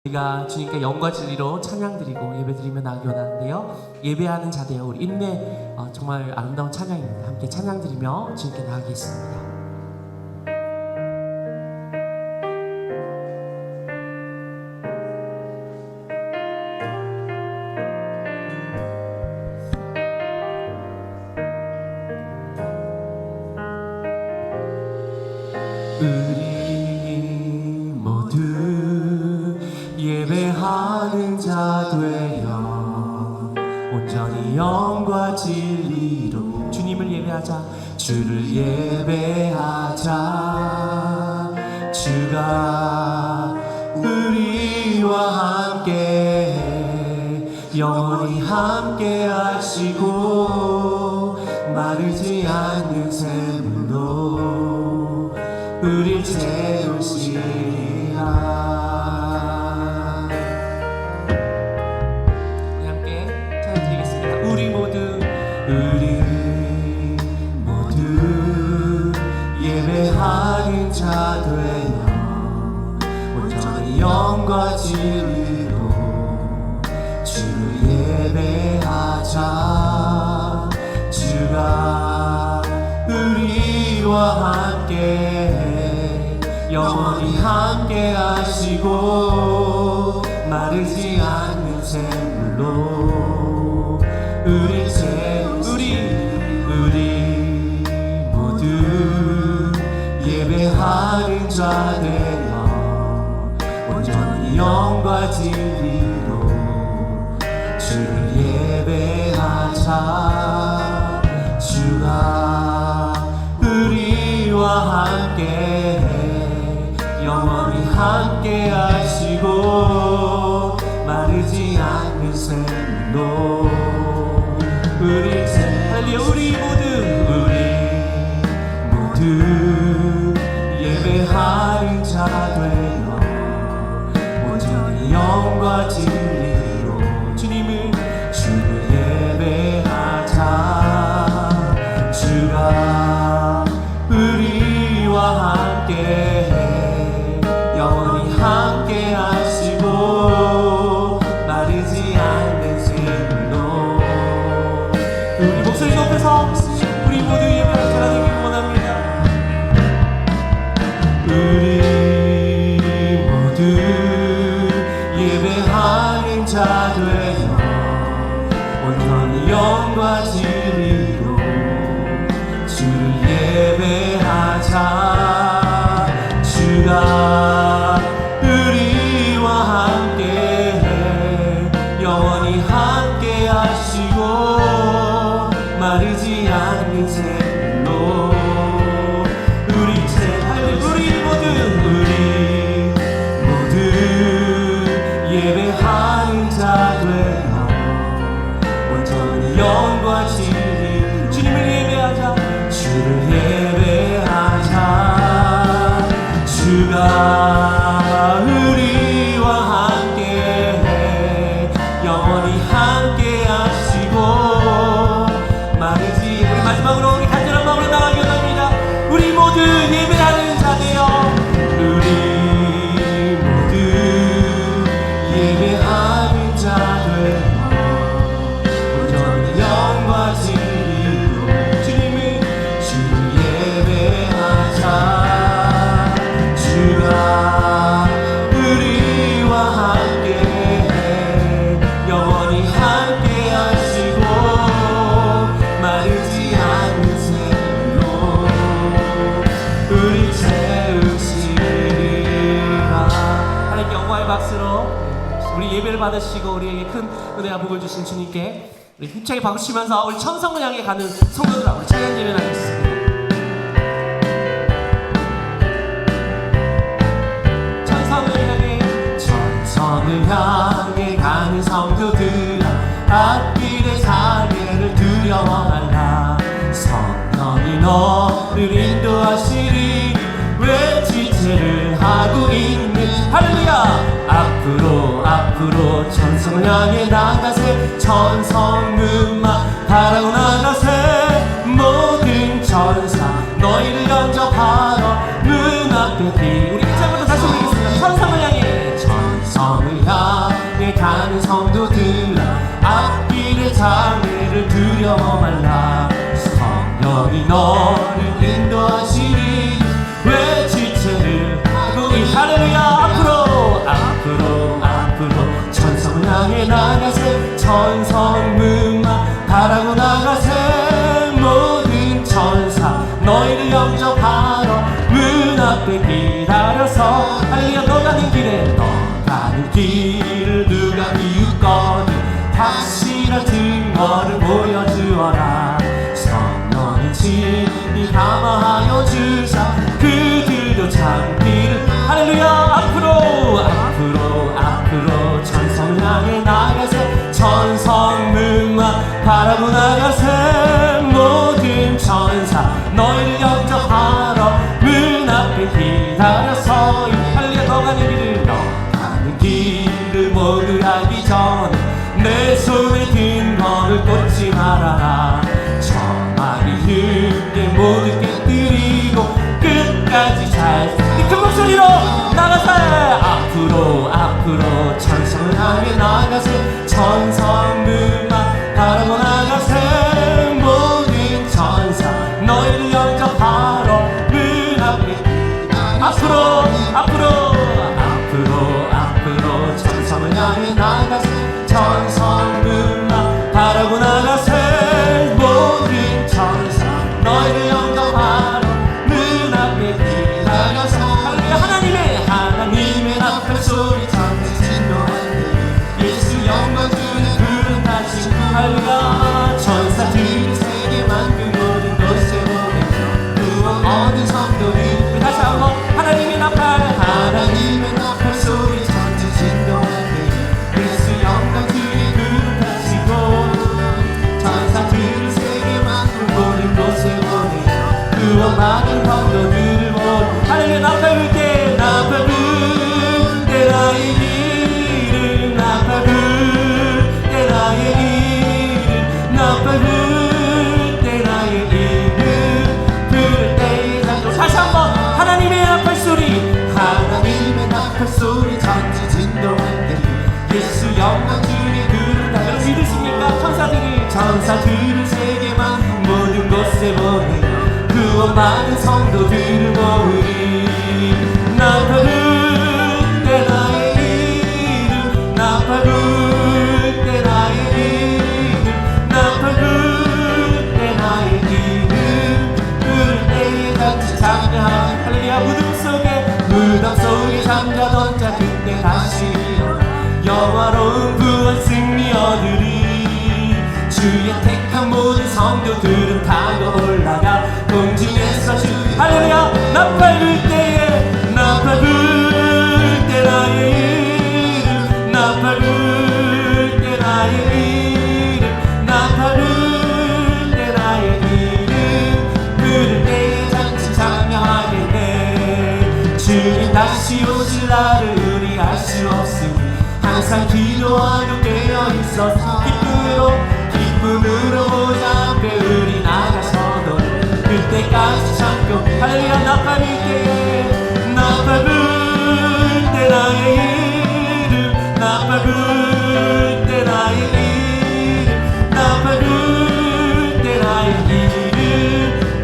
우리가 주님께 영과 진리로 찬양드리고 예배드리며 나가기 원하는데요. 예배하는 자되어 우리 인내 정말 아름다운 찬양입니다. 함께 찬양드리며 주님께 나가겠습니다. 우리 모두 예배하는 자 되어 온전히 영과 진리로 주님을 예배하자. 주를 예배하자. 주가 우리와 함께 영원히 함께 하시고 마르지 않는 샘물로 우릴 채우시리라. 예배하는 자 되어 온전히 영과 진리로 주를 예배하자. 주가 우리와 함께 영원히 함께 하시고 마르지 않는 샘물로 우리 모두 예배하는 자 되어 온전히 영과 진리로 주를 예배하자. 주가 우리와 함께 영원히 함께 하시고 마르지 않는 샘물로 우리 모두 예배하는 자 되어 온전히 영과 진리로 주를 예배하자. 주가 우리와 함께 영원히 함께 하시고 마르지 않는 샘물로 우리 목소리 높여서 우리 모두 예배하는 자가 되길 원합니다. 우리 모두 예배하는 자 되어 온전히 영과 진리로 주를 예배하자. 주가 우리와 함께 영원히 함께 하시고 마르지 않는 샘물로 예배하는 자 되어 온전히 영과 진리 주님을 예배하자. 주를 예배하자. 주가 우리와 함께 영원히 함께 하시고 마르지 마지막으로 우리 간절한 마음으로 나가기 원합니다. 우리 모두 예배하는 자 되어 예배하는 자 되어 온전히 영과 진리로 주를 예배하자. 주가 우리와 함께 영원히 함께 하시고 마르지 않는 샘물로 우리 채우시리라. 하나님께 영광의 박수로 우리 예배를 받으시고 우리에게 큰 은혜와 복을 주신 주님께 우리 힘차게 박수치면서 우리 천성을 향해 가는 성도들아 우리 찬양 예배하겠습니다. 천성을 향해 가는 성도들아 앞길의 장애를 두려워하라. 성령이 너를 인도하시리. 왜 지체를 하고 있는 할렐루야. 앞으로 천성을 향해 나가세. 천성 음악 바라고 나가세. 모든 천사 너희를 영접하러 눈앞에 비. 우리 이제부터 다시 부르겠습니다. 천성을 향해 할렐루야. 앞으로 천성을 향해 나가세. 천성문만 바라고 나가세. 모든 천사 너희를 영접하러 문 앞에 기다려서. 할렐루야. 너 가는 길을 누가 비웃거든 확실한 증거를 보여주어라. 성령의 진리 감화하여 주사 그들도 참기를. 할렐루야. 앞으로 천성을 향해 나가세. 천성문만 바라고 나가세. 모든 천사 너희를 영접하러 문 앞에 기다려서. 할렐루야. 너 가는 길을 모두 알기 전에 내 손에 든 것을 꽂지 말아라. 저만이 힘게 모두 깨뜨리고 끝까지 잘. 큰 목소리로 나가세. 앞으로 천성을 향해 나가세. 천성문만 바라고 나가세. 모든 천사 너희를 영접하러 문 앞에. 앞으로 천성을 향해 나가세. 천성문만 바라고 나가세. 모든 천사 너희를 영접하러 문 앞에 기다려서. 할렐루야. 하나님의 나팔 소리 전해 진동하네. 예수 영광 주는 푸른 다시. 할렐루야. 천사들이 세계 만든 모든 곳에 보내며 구원 얻은 성도들. 다시 한번 하나님의 나팔 소리 전해 진동하네. 예수 영광 주의 푸른 다시고 천사들이 세계 만든 모든 곳에 보내며 구원 받은 성도들을 보내. 할렐루야. 나팔 불 때 나의 이름. 나팔 불 때 나의 이름. 나팔 불 때 나의 이름. 부를 때에 잔도. 다시 한번 하나님의 나팔 소리 전지 진동한데 예수 영광 주의 그릇. 여러분 믿으십니까? 천사들을 세계만 모든 곳에 보내 구원 받은 성도들을 모으리. 나팔 불 때 나의 이름. 나팔 불 때 나의 이름. 나팔 불 때 나의 이름. 부를 때에 같이 찬양. 할렐루야. 무덤 속에 잠자던 자 그때 다시 영화로운 구원 승리 얻으리. 주의 택한 모든 성도들은 타고 올라가 공중에서 주. 할렐루야. 나팔 불 때에 나팔 불 때 나의 이름. 나팔 불 때 나의 이름. 나팔 불 때 나의 이름. 부를 때에 잔치 찬양하겠네. 주님 다시 오실 날을 우리 알 수 없으니 항상 기도하고 깨어있어서 기쁨으로 보좌 앞에 우리 나가서도 그때까지 참고. 할렐루야. 나팔 불 때에 나팔 불 때 나의 이름. 나팔 불 때 나의 이름. 나팔 불 때 나의 이름.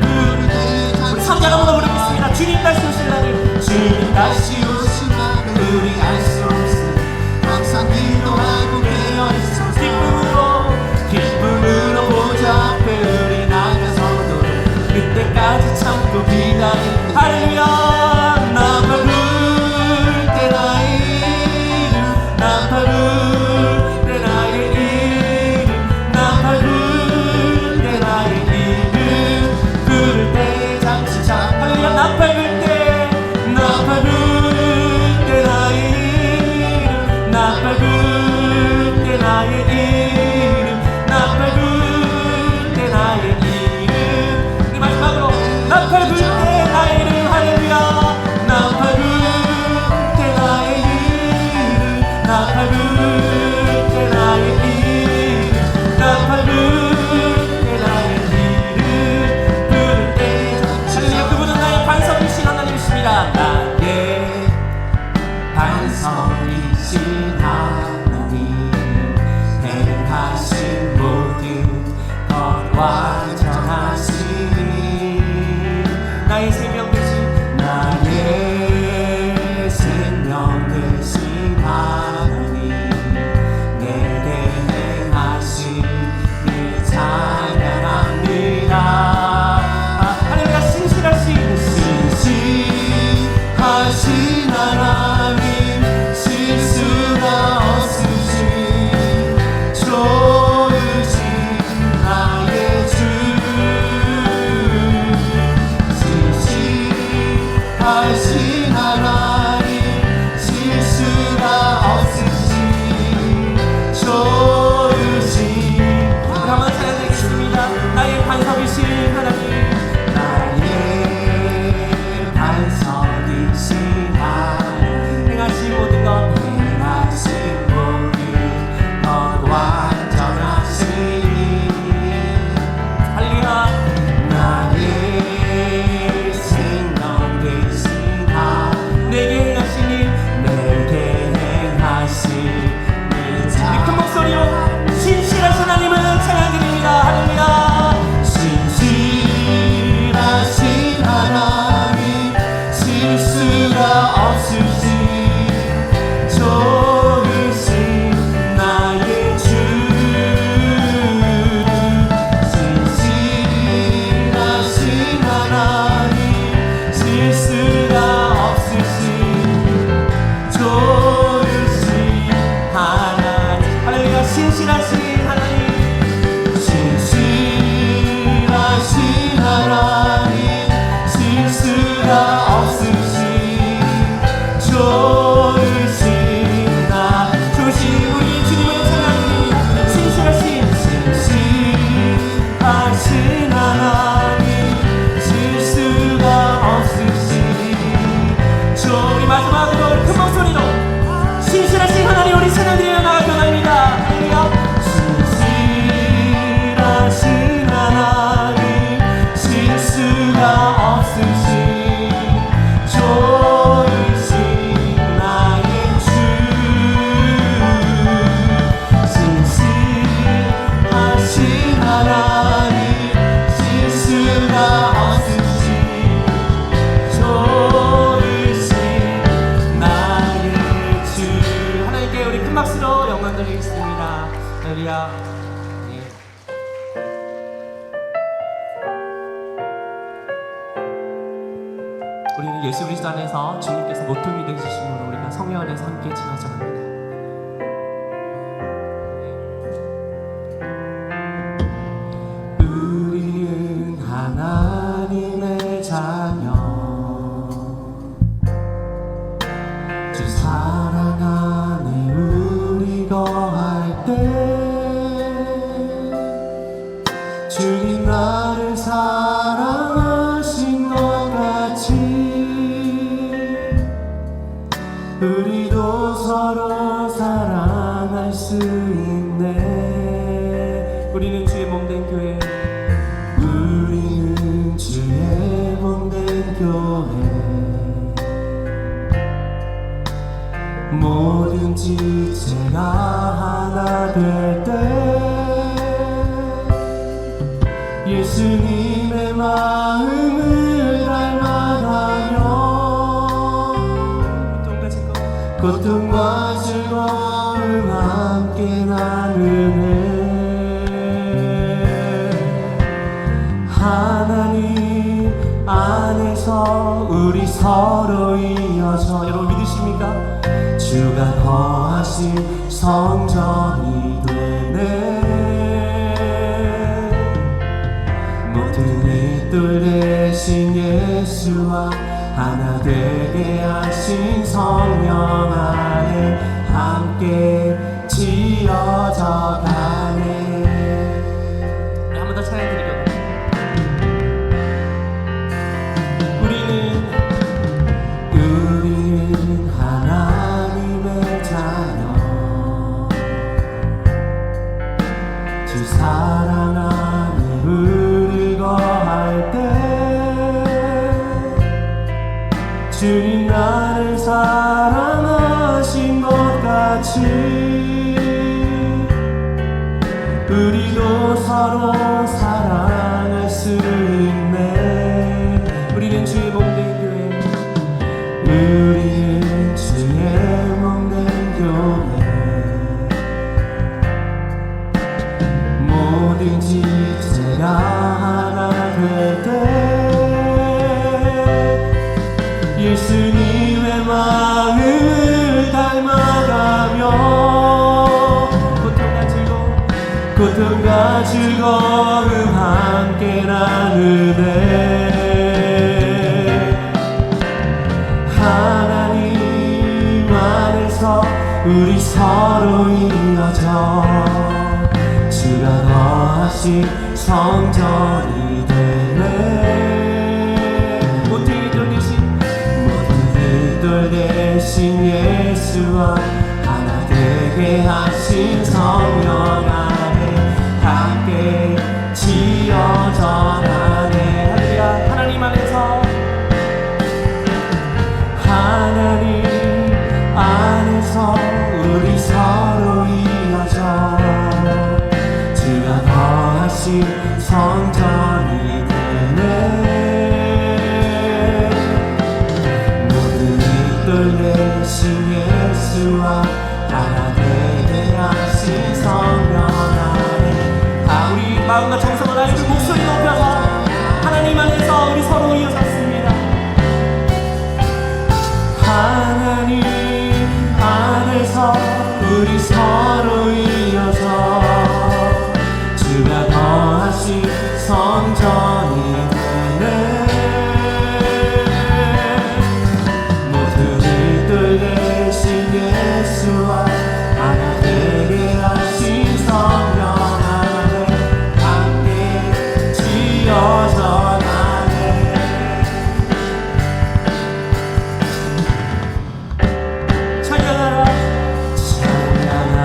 우리 성자가 모두 부르겠습니다. 주님 다시 오실 날을. 주님 다시 오실 날을 우리 알 수 없으니 항상 기도하고 깨어있어 기쁨으로 보좌 앞에 우리 나가서도 그때까지 참고 기다린. 할렐루야. 나팔 불 때 나의 이름. 나팔 불 때 나의 이름. 나팔 불 때 나의 이름. 부를 때 잠시 참. 할렐루야. 나팔 불 때 나팔 불 때 나의 이름. 나팔 불 때 나의 이름. 나팔 불 때 나의 이름. 우리 마지막으로 나팔 불 때 나의 이름. 할렐루야. 나팔 불 때 나의 이름. 나팔 불 때 나의 이름. 나팔 불 때 나의 이름. 부를 때. 할렐루야. 그분은 나의 반석이신 하나님이십니다. 나의 반석이신 하나님. 행하신 모든 것 완전하시니. 나의 생명 되신 나의 할렐루야. 예. 우리는 예수 그리스도 안에서 주님께서 모퉁이 되시심으로 우리가 성령 안에서 함께 지나져 갑니다. 우리는 하나님의 자녀, 주 사랑 안에 우리 거할 때 주님 나를 사랑하신 것 같이 우리도 서로 사랑할 수 있네. 우리는 주의 몸된 교회, 우리는 주의 몸된 교회, 뭐든지 제가 하나 될 때 예수님의 마음을 닮아가며 고통과 즐거움 함께 나누네. 하나님 안에서 우리 서로 이어져, 여러분 믿으십니까? 주가 거하신 성전이 되네. 모퉁이 돌 대신 예수와 하나 되게 하신 성령 안에 함께 지어져 가네. 한 번 더 찬양 드리겠습니다. 우리는 하나님의 자녀, 주 사랑 안에 우리 거할 때 주님 나를 사랑하신 것 같이 우리도 서로 사랑할 수 있네. 우리는 주의 몸된 교회, 우리는 주의 몸된 교회, 뭐든지 제가 하나 될 때 예수님의 마음을 닮아가며 고통과 즐거움 함께 나누네. 하나님 안에서 우리 서로 이어져 주가 거하신 성전이 되네. 모퉁이 돌 대신 예수와 하나 되게 하신 성령 안에 함께 지어져 가네. 할렐루야. 하나님 안에서, 하나님 안에서 우리 서로 이어져 주가 거하신 성전이 되네. 대신 예수와 하나 되게 하신 성령 안에 우리 마음과 정성을 다해 우리 목소리 높여서 하나님 안에서 우리 서로 이어졌습니다. 하나님 안에서 우리 서로 이어서 주가 거하신 성전이 되네. 대신 예수와 하나 되게 하신 성령 안에 함께 지어져 가네. 찬양하라 찬양하라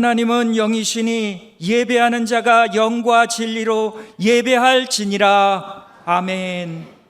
하나님은 영이시니 예배하는 자가 영과 진리로 예배할지니라. 아멘.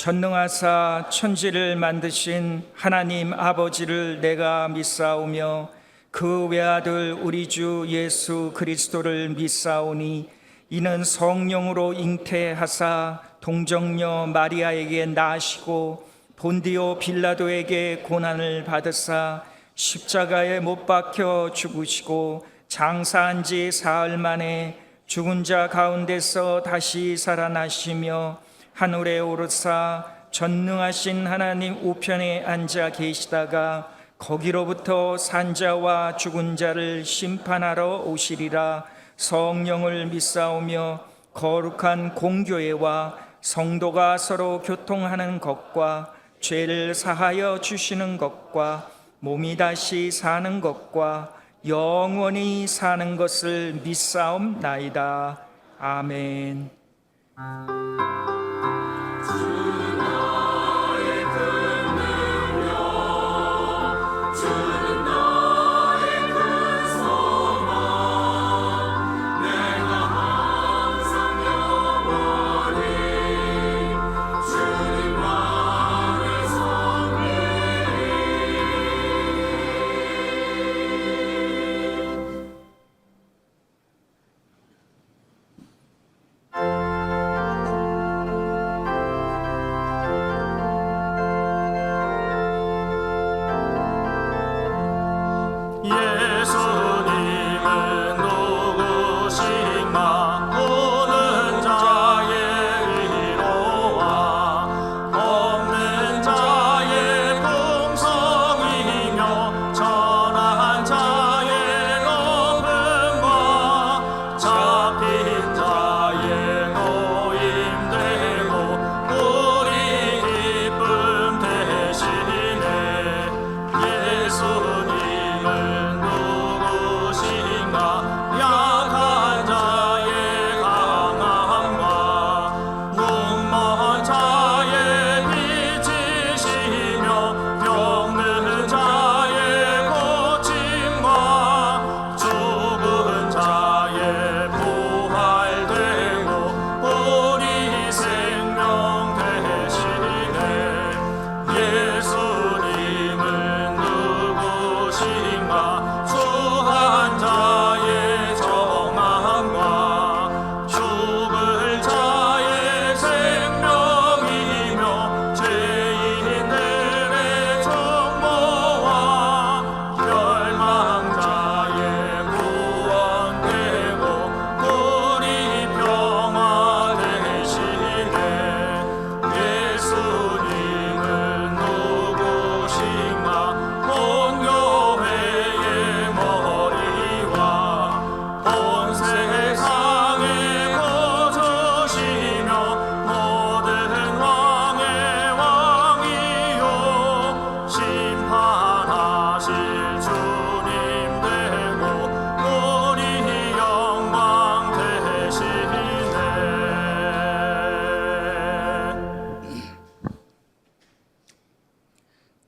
전능하사 천지를 만드신 하나님 아버지를 내가 믿사오며 그 외아들 우리 주 예수 그리스도를 믿사오니 이는 성령으로 잉태하사 동정녀 마리아에게 나시고 본디오 빌라도에게 고난을 받으사 십자가에 못 박혀 죽으시고 장사한 지 사흘 만에 죽은 자 가운데서 다시 살아나시며 하늘에 오르사 전능하신 하나님 우편에 앉아 계시다가 거기로부터 산자와 죽은 자를 심판하러 오시리라. 성령을 믿사오며 거룩한 공교회와 성도가 서로 교통하는 것과 죄를 사하여 주시는 것과 몸이 다시 사는 것과 영원히 사는 것을 믿사옵나이다. 아멘.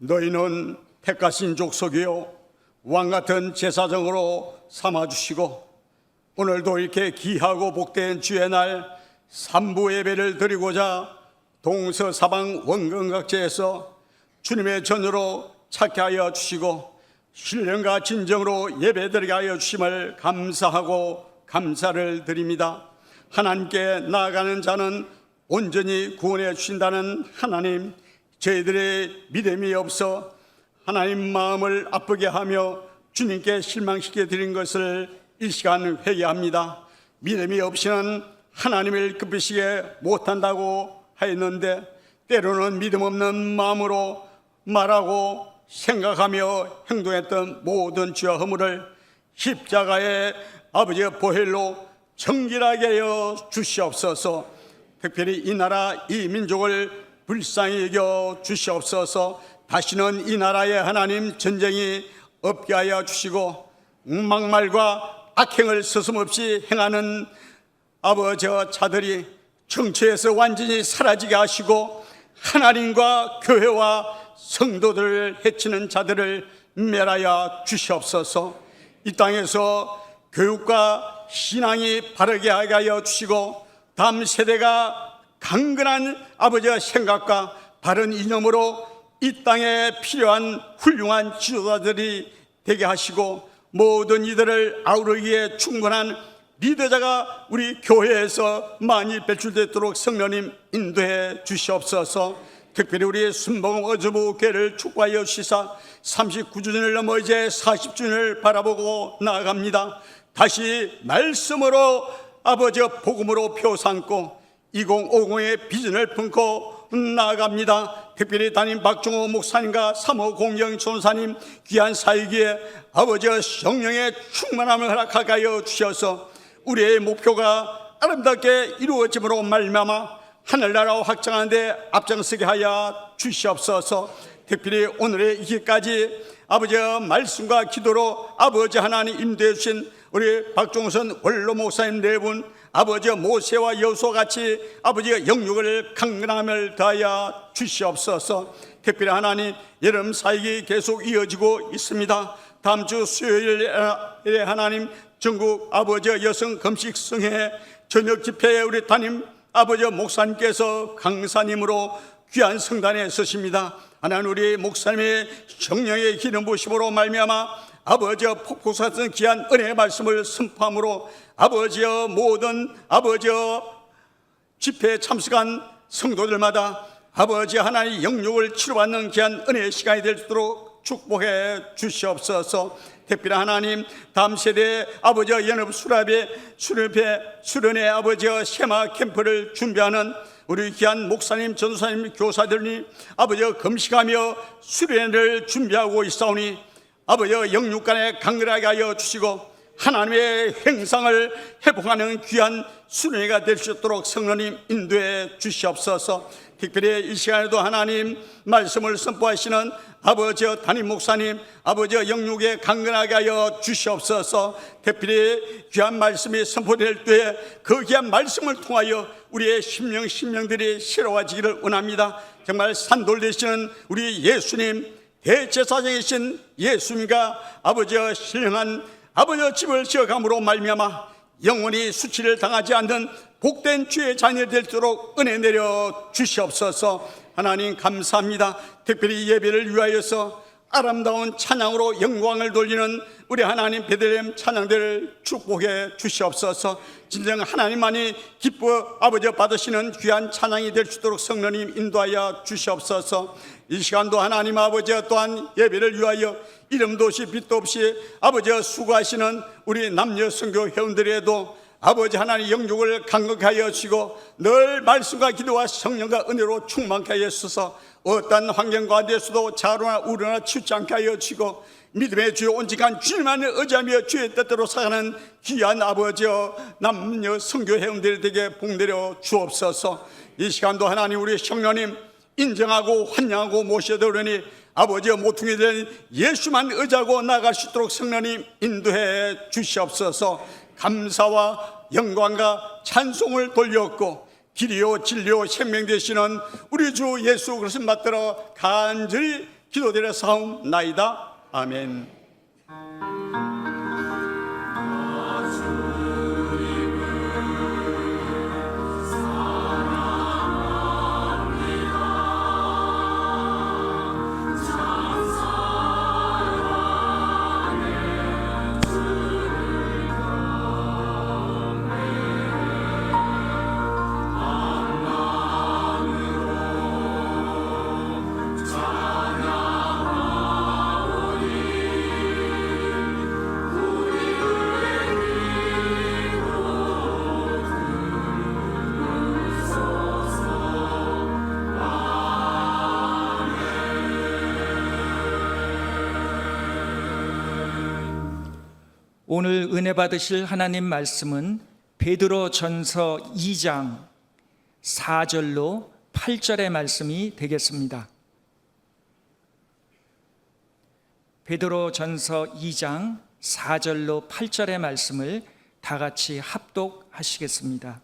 너희는 택하신 족속이요 왕같은 제사장으로 삼아주시고 오늘도 이렇게 귀하고 복된 주의 날 삼부 예배를 드리고자 동서사방 원근각지에서 주님의 전으로 찾게 하여 주시고 신령과 진정으로 예배드리게 하여 주심을 감사하고 감사를 드립니다. 하나님께 나아가는 자는 온전히 구원해 주신다는 하나님, 저희들의 믿음이 없어 하나님 마음을 아프게 하며 주님께 실망시켜 드린 것을 이 시간 회개합니다. 믿음이 없이는 하나님을 기쁘시게 못한다고 하였는데, 때로는 믿음 없는 마음으로 말하고 생각하며 행동했던 모든 죄와 허물을 십자가의 아버지의 보혈로 정결하게 하여 주시옵소서. 특별히 이 나라 이 민족을 불쌍히 여겨 주시옵소서. 다시는 이 나라에 하나님 전쟁이 없게 하여 주시고, 막말과 악행을 서슴없이 행하는 아버지 자들이 정치에서 완전히 사라지게 하시고, 하나님과 교회와 성도들을 해치는 자들을 멸하여 주시옵소서. 이 땅에서 교육과 신앙이 바르게 하게 하여 주시고, 다음 세대가 강건한 아버지의 생각과 바른 이념으로 이 땅에 필요한 훌륭한 지도자들이 되게 하시고, 모든 이들을 아우르기에 충분한 리더자가 우리 교회에서 많이 배출되도록 성령님 인도해 주시옵소서. 특별히 우리 순복음 어주부 교회를 축복하여 주시사 39주년을 넘어 이제 40주년을 바라보고 나아갑니다. 다시 말씀으로 아버지 복음으로 표 삼고 2050의 비전을 품고 나아갑니다. 특별히 담임 박종호 목사님과 사모 공영 전사님 귀한 사역에 아버지의 성령의 충만함을 허락하게 하여 주셔서 우리의 목표가 아름답게 이루어짐으로 말미암아 하늘나라 확장하는 데 앞장서게 하여 주시옵소서. 특별히 오늘의 이 길까지 아버지의 말씀과 기도로 아버지 하나님 인도해 주신 우리 박종선 원로 목사님 네 분, 아버지 모세와 여호수아 같이 아버지의 영육을 강건함을 더하여 주시옵소서. 특별히 하나님 여름 사역이 계속 이어지고 있습니다. 다음 주 수요일에 하나님 전국 아버지 여성 금식 성회 저녁 집회에 우리 담임 아버지 목사님께서 강사님으로 귀한 성단에 서십니다. 하나님 우리 목사님의 성령의 기름 부심으로 말미암아 아버지의 폭포수 같은 귀한 은혜의 말씀을 선포함으로 아버지의 모든 아버지의 집회에 참석한 성도들마다 아버지 하나님의 영육을 치료받는 귀한 은혜의 시간이 될 수 있도록 축복해 주시옵소서. 특별히 하나님 다음 세대 아버지의 연합 수련회 아버지의 세마 캠프를 준비하는 우리 귀한 목사님, 전도사님, 교사들이 아버지의 금식하며 수련회를 준비하고 있사오니 아버지의 영육간에 강건하게 하여 주시고 하나님의 행상을 회복하는 귀한 수련회가 될 수 있도록 성령님 인도해 주시옵소서. 특별히 이 시간에도 하나님 말씀을 선포하시는 아버지 담임 목사님, 아버지 영육에 강건하게 하여 주시옵소서. 특별히 귀한 말씀이 선포될 때에 그 귀한 말씀을 통하여 우리의 심령들이 새로워지기를 원합니다. 정말 산돌 되시는 우리 예수님, 대제사장이신 예수님과 아버지의 신령한 아버지의 집을 지어감으로 말미암아 영원히 수치를 당하지 않는 복된 주의 자녀 될 수 있도록 은혜 내려 주시옵소서. 하나님 감사합니다. 특별히 예배를 위하여서 아름다운 찬양으로 영광을 돌리는 우리 하나님 베들레헴 찬양들을 축복해 주시옵소서. 진정 하나님만이 기뻐 아버지 받으시는 귀한 찬양이 될 수 있도록 성령님 인도하여 주시옵소서. 이 시간도 하나님 아버지 또한 예배를 위하여 이름도 없이 빛도 없이 아버지 수고하시는 우리 남녀 선교 회원들에도 아버지 하나님 영육을 강건케 하여 주시고 늘 말씀과 기도와 성령과 은혜로 충만케 하여 주셔서 어떤 환경 가운데서도 자로나 우려나 치우지 않게 하여 주시고 믿음의 주여 온직한 주님만을 의지하며 주의 뜻대로 살아가는 귀한 아버지여 남녀 선교 회원들이 되게 복내려 주옵소서. 이 시간도 하나님 우리 성령님 인정하고 환영하고 모셔드리니 아버지의 모퉁이 된 예수만 의지하고 나아갈 수 있도록 성령님 인도해 주시옵소서. 감사와 영광과 찬송을 돌렸고 길이요 진리요 생명 되시는 우리 주 예수 그리스도 받들어 간절히 기도드려 사옵나이다. 아멘. 오늘 은혜 받으실 하나님 말씀은 베드로 전서 2장 4절로 8절의 말씀이 되겠습니다. 베드로 전서 2장 4절로 8절의 말씀을 다 같이 합독하시겠습니다.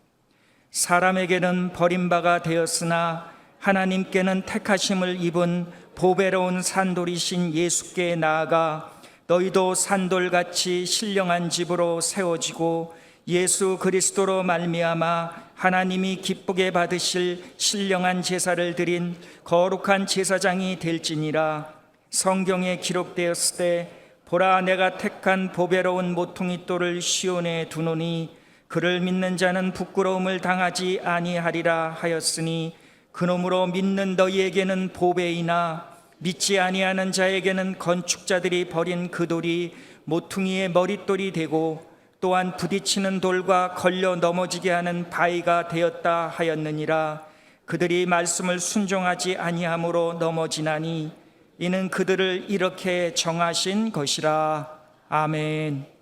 사람에게는 버림바가 되었으나 하나님께는 택하심을 입은 보배로운 산돌이신 예수께 나아가 너희도 산돌같이 신령한 집으로 세워지고 예수 그리스도로 말미암아 하나님이 기쁘게 받으실 신령한 제사를 드린 거룩한 제사장이 될지니라. 성경에 기록되었을 때 보라 내가 택한 보배로운 모퉁이 돌을 시온에 두노니 그를 믿는 자는 부끄러움을 당하지 아니하리라 하였으니 그러므로 믿는 너희에게는 보배이나 믿지 아니하는 자에게는 건축자들이 버린 그 돌이 모퉁이의 머릿돌이 되고 또한 부딪히는 돌과 걸려 넘어지게 하는 바위가 되었다 하였느니라. 그들이 말씀을 순종하지 아니함으로 넘어지나니 이는 그들을 이렇게 정하신 것이라. 아멘.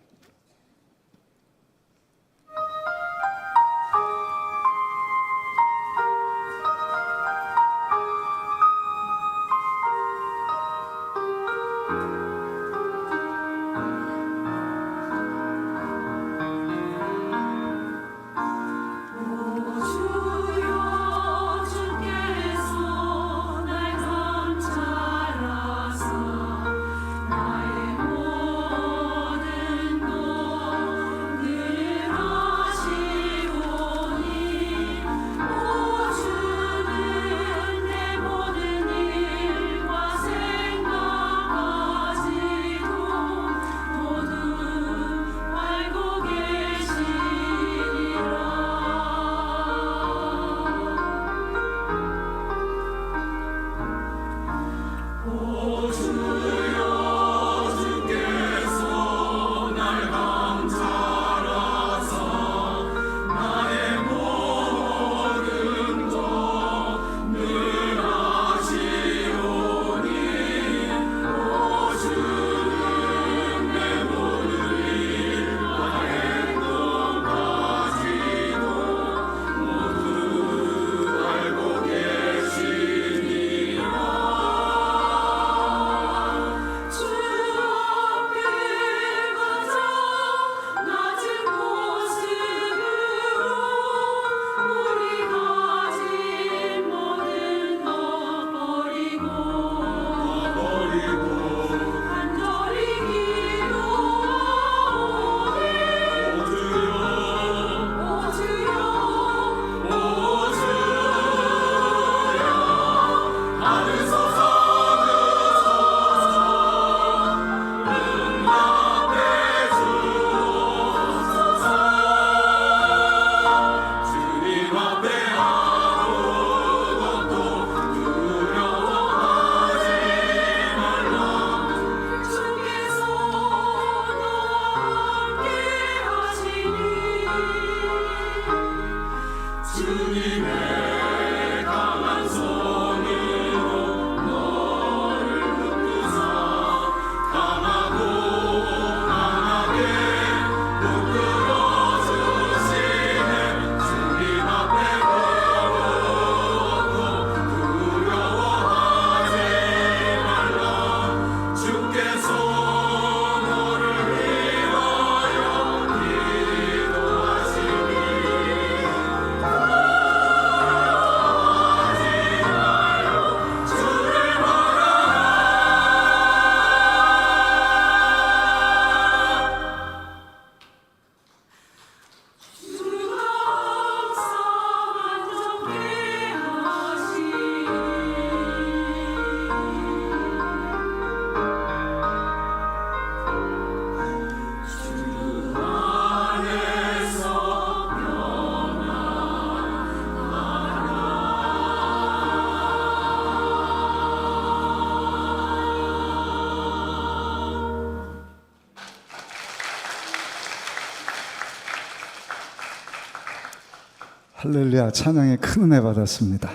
할렐루야, 찬양에 큰 은혜 받았습니다.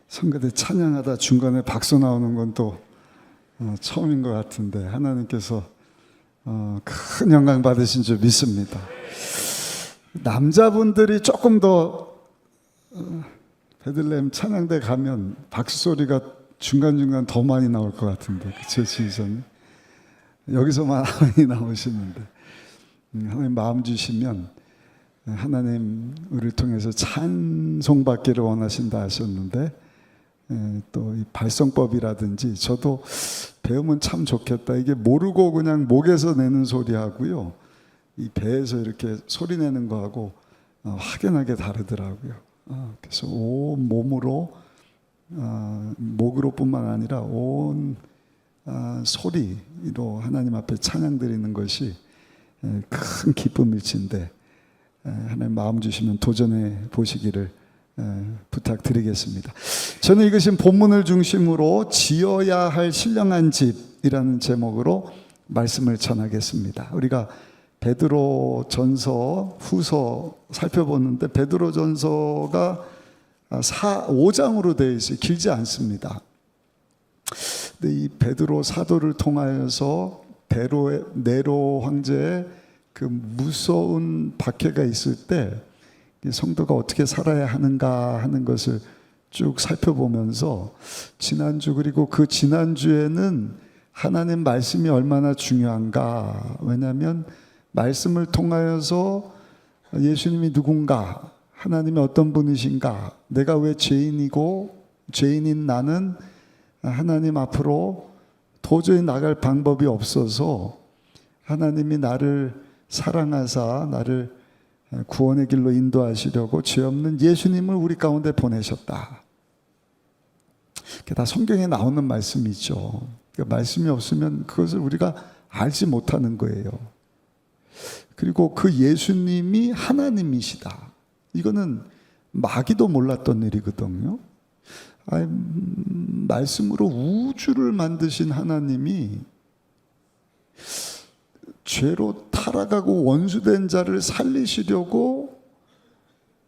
성가대 찬양하다 중간에 박수 나오는 건 또 처음인 것 같은데 하나님께서 큰 영광 받으신 줄 믿습니다. 남자분들이 조금 더 베들레헴 찬양대 가면 박수 소리가 중간중간 더 많이 나올 것 같은데, 그쵸, 지휘자님? 여기서만 많이 나오시는데, 하나님 마음 주시면 하나님 우리를 통해서 찬송받기를 원하신다 하셨는데, 또 이 발성법이라든지 저도 배우면 참 좋겠다. 이게 모르고 그냥 목에서 내는 소리하고요, 이 배에서 이렇게 소리 내는 거하고 확연하게 다르더라고요. 그래서 온 몸으로, 목으로뿐만 아니라 온 소리로 하나님 앞에 찬양 드리는 것이 큰 기쁨일진데, 하나님 마음 주시면 도전해 보시기를 부탁드리겠습니다. 저는 이것은 본문을 중심으로 지어야 할 신령한 집이라는 제목으로 말씀을 전하겠습니다. 우리가 베드로 전서 후서 살펴보는데, 베드로 전서가 5장으로 되어 있어요. 길지 않습니다. 근데 이 베드로 사도를 통하여서 네로 황제의 그 무서운 박해가 있을 때 성도가 어떻게 살아야 하는가 하는 것을 쭉 살펴보면서, 지난주 그리고 그 지난주에는 하나님 말씀이 얼마나 중요한가, 왜냐하면 말씀을 통하여서 예수님이 누군가, 하나님이 어떤 분이신가, 내가 왜 죄인이고 죄인인 나는 하나님 앞으로 도저히 나갈 방법이 없어서 하나님이 나를 사랑하사 나를 구원의 길로 인도하시려고 죄 없는 예수님을 우리 가운데 보내셨다. 그게 다 성경에 나오는 말씀이죠. 그러니까 말씀이 없으면 그것을 우리가 알지 못하는 거예요. 그리고 그 예수님이 하나님이시다. 이거는 마귀도 몰랐던 일이거든요. 말씀으로 우주를 만드신 하나님이 죄로 타락하고 원수된 자를 살리시려고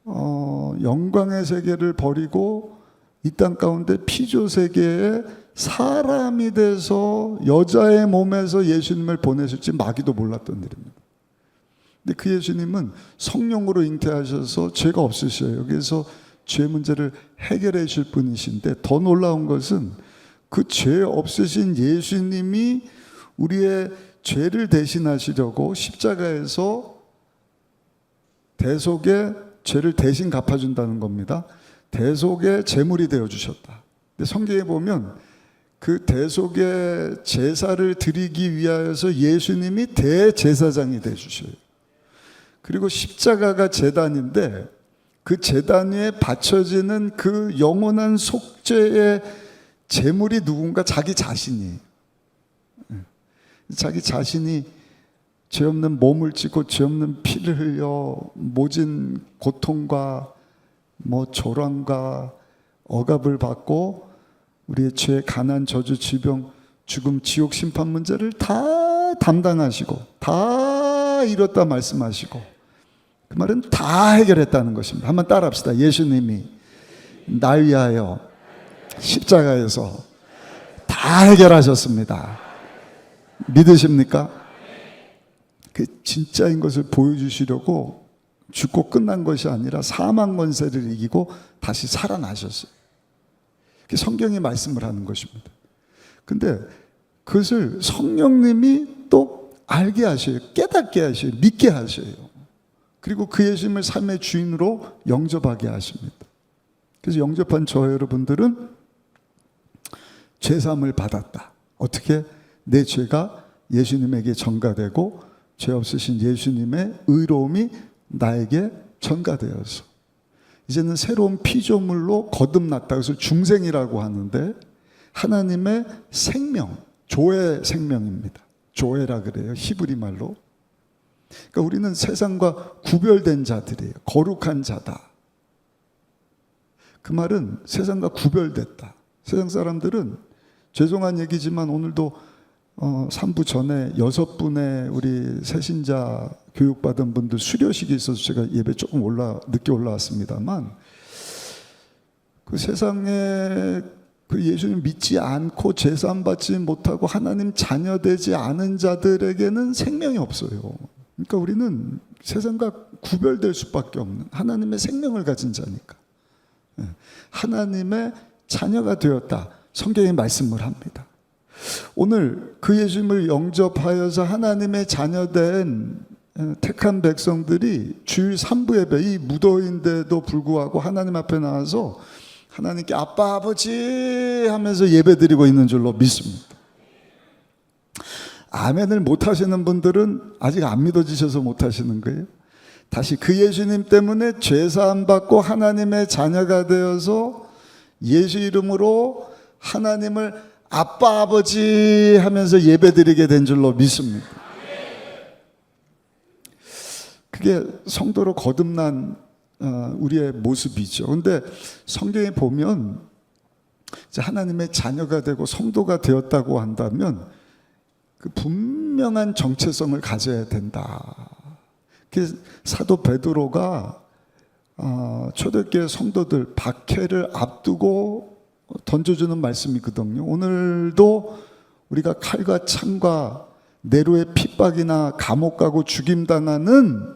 영광의 세계를 버리고 이 땅 가운데 피조 세계에 사람이 돼서 여자의 몸에서 예수님을 보내실지 마귀도 몰랐던 일입니다. 근데 그 예수님은 성령으로 잉태하셔서 죄가 없으셔요. 여기서 죄 문제를 해결해 주실 분이신데, 더 놀라운 것은 그 죄 없으신 예수님이 우리의 죄를 대신하시려고 십자가에서 대속의 죄를 대신 갚아준다는 겁니다. 대속의 제물이 되어주셨다. 근데 성경에 보면 그 대속의 제사를 드리기 위하여서 예수님이 대제사장이 되어주셔요. 그리고 십자가가 제단인데, 그 제단 위에 바쳐지는 그 영원한 속죄의 제물이 누군가? 자기 자신이. 자기 자신이 죄 없는 몸을 찢고 죄 없는 피를 흘려 모진 고통과 조랑과 억압을 받고 우리의 죄, 가난, 저주, 질병, 죽음, 지옥, 심판 문제를 다 담당하시고 다 이뤘다 말씀하시고, 그 말은 다 해결했다는 것입니다. 한번 따라합시다. 예수님이 날 위하여 십자가에서 다 해결하셨습니다. 믿으십니까? 그 진짜인 것을 보여주시려고 죽고 끝난 것이 아니라 사망 권세를 이기고 다시 살아나셨어요. 그게 성경이 말씀을 하는 것입니다. 근데 그것을 성령님이 또 알게 하셔요. 깨닫게 하셔요. 믿게 하셔요. 그리고 그 예수님을 삶의 주인으로 영접하게 하십니다. 그래서 영접한 저 여러분들은 죄사함을 받았다. 어떻게? 내 죄가 예수님에게 전가되고 죄 없으신 예수님의 의로움이 나에게 전가되어서 이제는 새로운 피조물로 거듭났다. 그래서 중생이라고 하는데, 하나님의 생명, 조의 생명입니다. 조회라 그래요, 히브리 말로. 그러니까 우리는 세상과 구별된 자들이에요. 거룩한 자다. 그 말은 세상과 구별됐다. 세상 사람들은, 죄송한 얘기지만 오늘도 3부 전에 6분의 우리 새신자 교육받은 분들 수료식이 있어서 제가 예배 조금 늦게 올라왔습니다만, 그 세상에 그 예수님 믿지 않고 제사함 받지 못하고 하나님 자녀되지 않은 자들에게는 생명이 없어요. 그러니까 우리는 세상과 구별될 수밖에 없는 하나님의 생명을 가진 자니까. 하나님의 자녀가 되었다. 성경이 말씀을 합니다. 오늘 그 예수님을 영접하여서 하나님의 자녀된 택한 백성들이 주일 3부 예배, 이 무더위인데도 불구하고 하나님 앞에 나와서 하나님께 아빠 아버지 하면서 예배드리고 있는 줄로 믿습니다. 아멘을 못 하시는 분들은 아직 안 믿어지셔서 못 하시는 거예요. 다시 그 예수님 때문에 죄사함 받고 하나님의 자녀가 되어서 예수 이름으로 하나님을 아빠 아버지 하면서 예배드리게 된 줄로 믿습니다. 그게 성도로 거듭난 우리의 모습이죠. 그런데 성경에 보면 이제 하나님의 자녀가 되고 성도가 되었다고 한다면 그 분명한 정체성을 가져야 된다. 사도 베드로가 초대교회 성도들 박해를 앞두고 던져주는 말씀이거든요. 오늘도 우리가 칼과 창과 네로의 핍박이나 감옥 가고 죽임당하는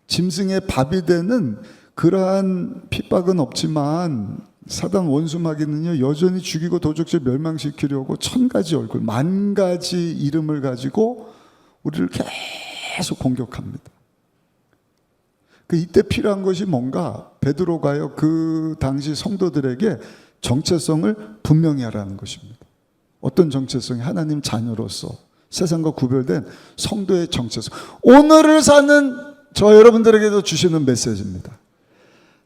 짐승의 밥이 되는 그러한 핍박은 없지만 사단 원수마귀는요 여전히 죽이고 도적질 멸망시키려고 1000가지 얼굴, 10,000가지 이름을 가지고 우리를 계속 공격합니다. 이때 필요한 것이 뭔가? 베드로가요 그 당시 성도들에게 정체성을 분명히 하라는 것입니다. 어떤 정체성이? 하나님 자녀로서 세상과 구별된 성도의 정체성. 오늘을 사는 저 여러분들에게도 주시는 메시지입니다.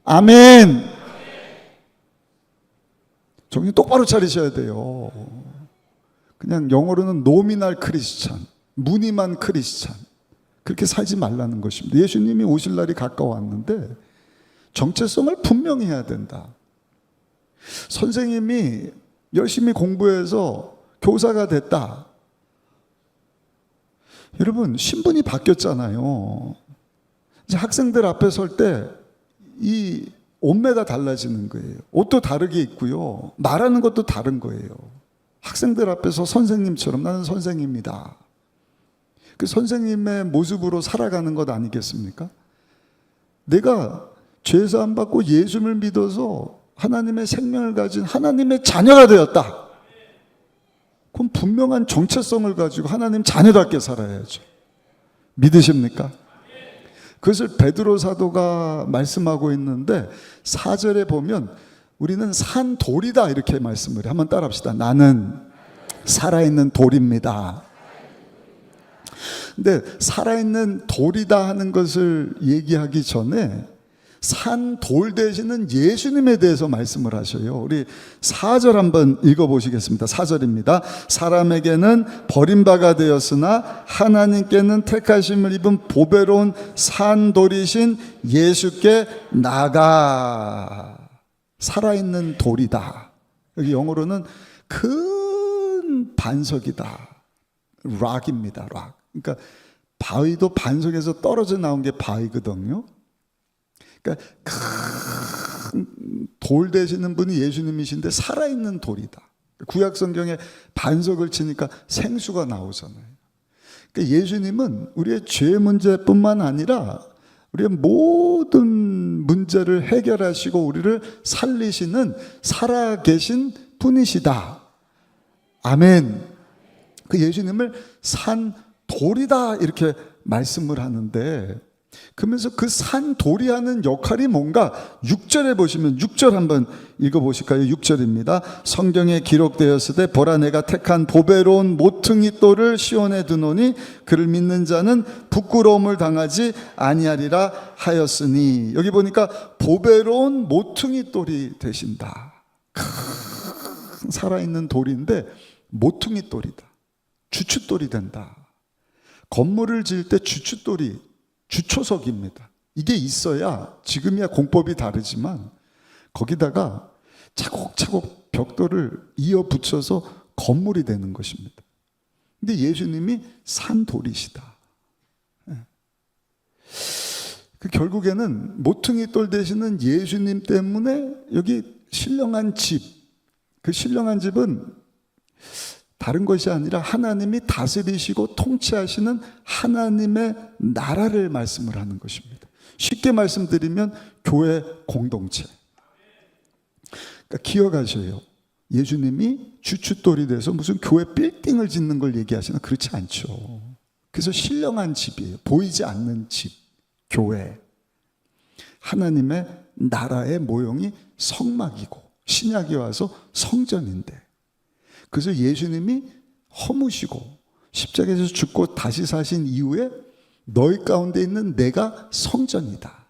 아멘. 정신 똑바로 차리셔야 돼요. 그냥 영어로는 노미널 크리스찬, 무늬만 크리스찬, 그렇게 살지 말라는 것입니다. 예수님이 오실 날이 가까워왔는데 정체성을 분명히 해야 된다. 선생님이 열심히 공부해서 교사가 됐다. 여러분 신분이 바뀌었잖아요. 이제 학생들 앞에 설 때 이 옷매가 달라지는 거예요. 옷도 다르게 입고요. 말하는 것도 다른 거예요. 학생들 앞에서 선생님처럼 나는 선생님이다. 그 선생님의 모습으로 살아가는 것 아니겠습니까? 내가 죄사함 받고 예수를 믿어서 하나님의 생명을 가진 하나님의 자녀가 되었다. 그럼 분명한 정체성을 가지고 하나님 자녀답게 살아야죠. 믿으십니까? 그것을 베드로 사도가 말씀하고 있는데 4절에 보면 우리는 산 돌이다 이렇게 말씀을 해요. 한번 따라합시다. 나는 살아있는 돌입니다. 근데 살아있는 돌이다 하는 것을 얘기하기 전에 산 돌 되시는 예수님에 대해서 말씀을 하셔요. 우리 4절 한번 읽어보시겠습니다. 4절입니다. 사람에게는 버림바가 되었으나 하나님께는 택하심을 입은 보배로운 산 돌이신 예수께 나가. 살아있는 돌이다. 여기 영어로는 큰 반석이다. 락입니다. 락. 그러니까 바위도 반석에서 떨어져 나온 게 바위거든요. 그러니까 큰 돌 되시는 분이 예수님이신데 살아있는 돌이다. 구약 성경에 반석을 치니까 생수가 나오잖아요. 그러니까 예수님은 우리의 죄 문제뿐만 아니라 우리의 모든 문제를 해결하시고 우리를 살리시는 살아계신 분이시다. 아멘. 그 예수님을 산 돌이다 이렇게 말씀을 하는데, 그러면서 그 산 돌이 하는 역할이 뭔가 6절에 보시면 6절 한번 읽어보실까요? 6절입니다. 성경에 기록되었으되 보라 내가 택한 보배로운 모퉁이 돌을 시온에 두노니 그를 믿는 자는 부끄러움을 당하지 아니하리라 하였으니. 여기 보니까 보배로운 모퉁이 돌이 되신다. 큰 살아있는 돌인데 모퉁이 돌이다. 주춧돌이 된다. 건물을 지을 때 주춧돌이 주초석입니다. 이게 있어야, 지금이야 공법이 다르지만 거기다가 차곡차곡 벽돌을 이어 붙여서 건물이 되는 것입니다. 근데 예수님이 산돌이시다. 그 결국에는 모퉁이 돌 되시는 예수님 때문에 여기 신령한 집, 그 신령한 집은 다른 것이 아니라 하나님이 다스리시고 통치하시는 하나님의 나라를 말씀을 하는 것입니다. 쉽게 말씀드리면 교회 공동체. 그러니까 기억하셔요. 예수님이 주춧돌이 돼서 무슨 교회 빌딩을 짓는 걸 얘기하시나? 그렇지 않죠. 그래서 신령한 집이에요. 보이지 않는 집, 교회. 하나님의 나라의 모형이 성막이고 신약이 와서 성전인데, 그래서 예수님이 허무시고 십자가에서 죽고 다시 사신 이후에 너희 가운데 있는 내가 성전이다.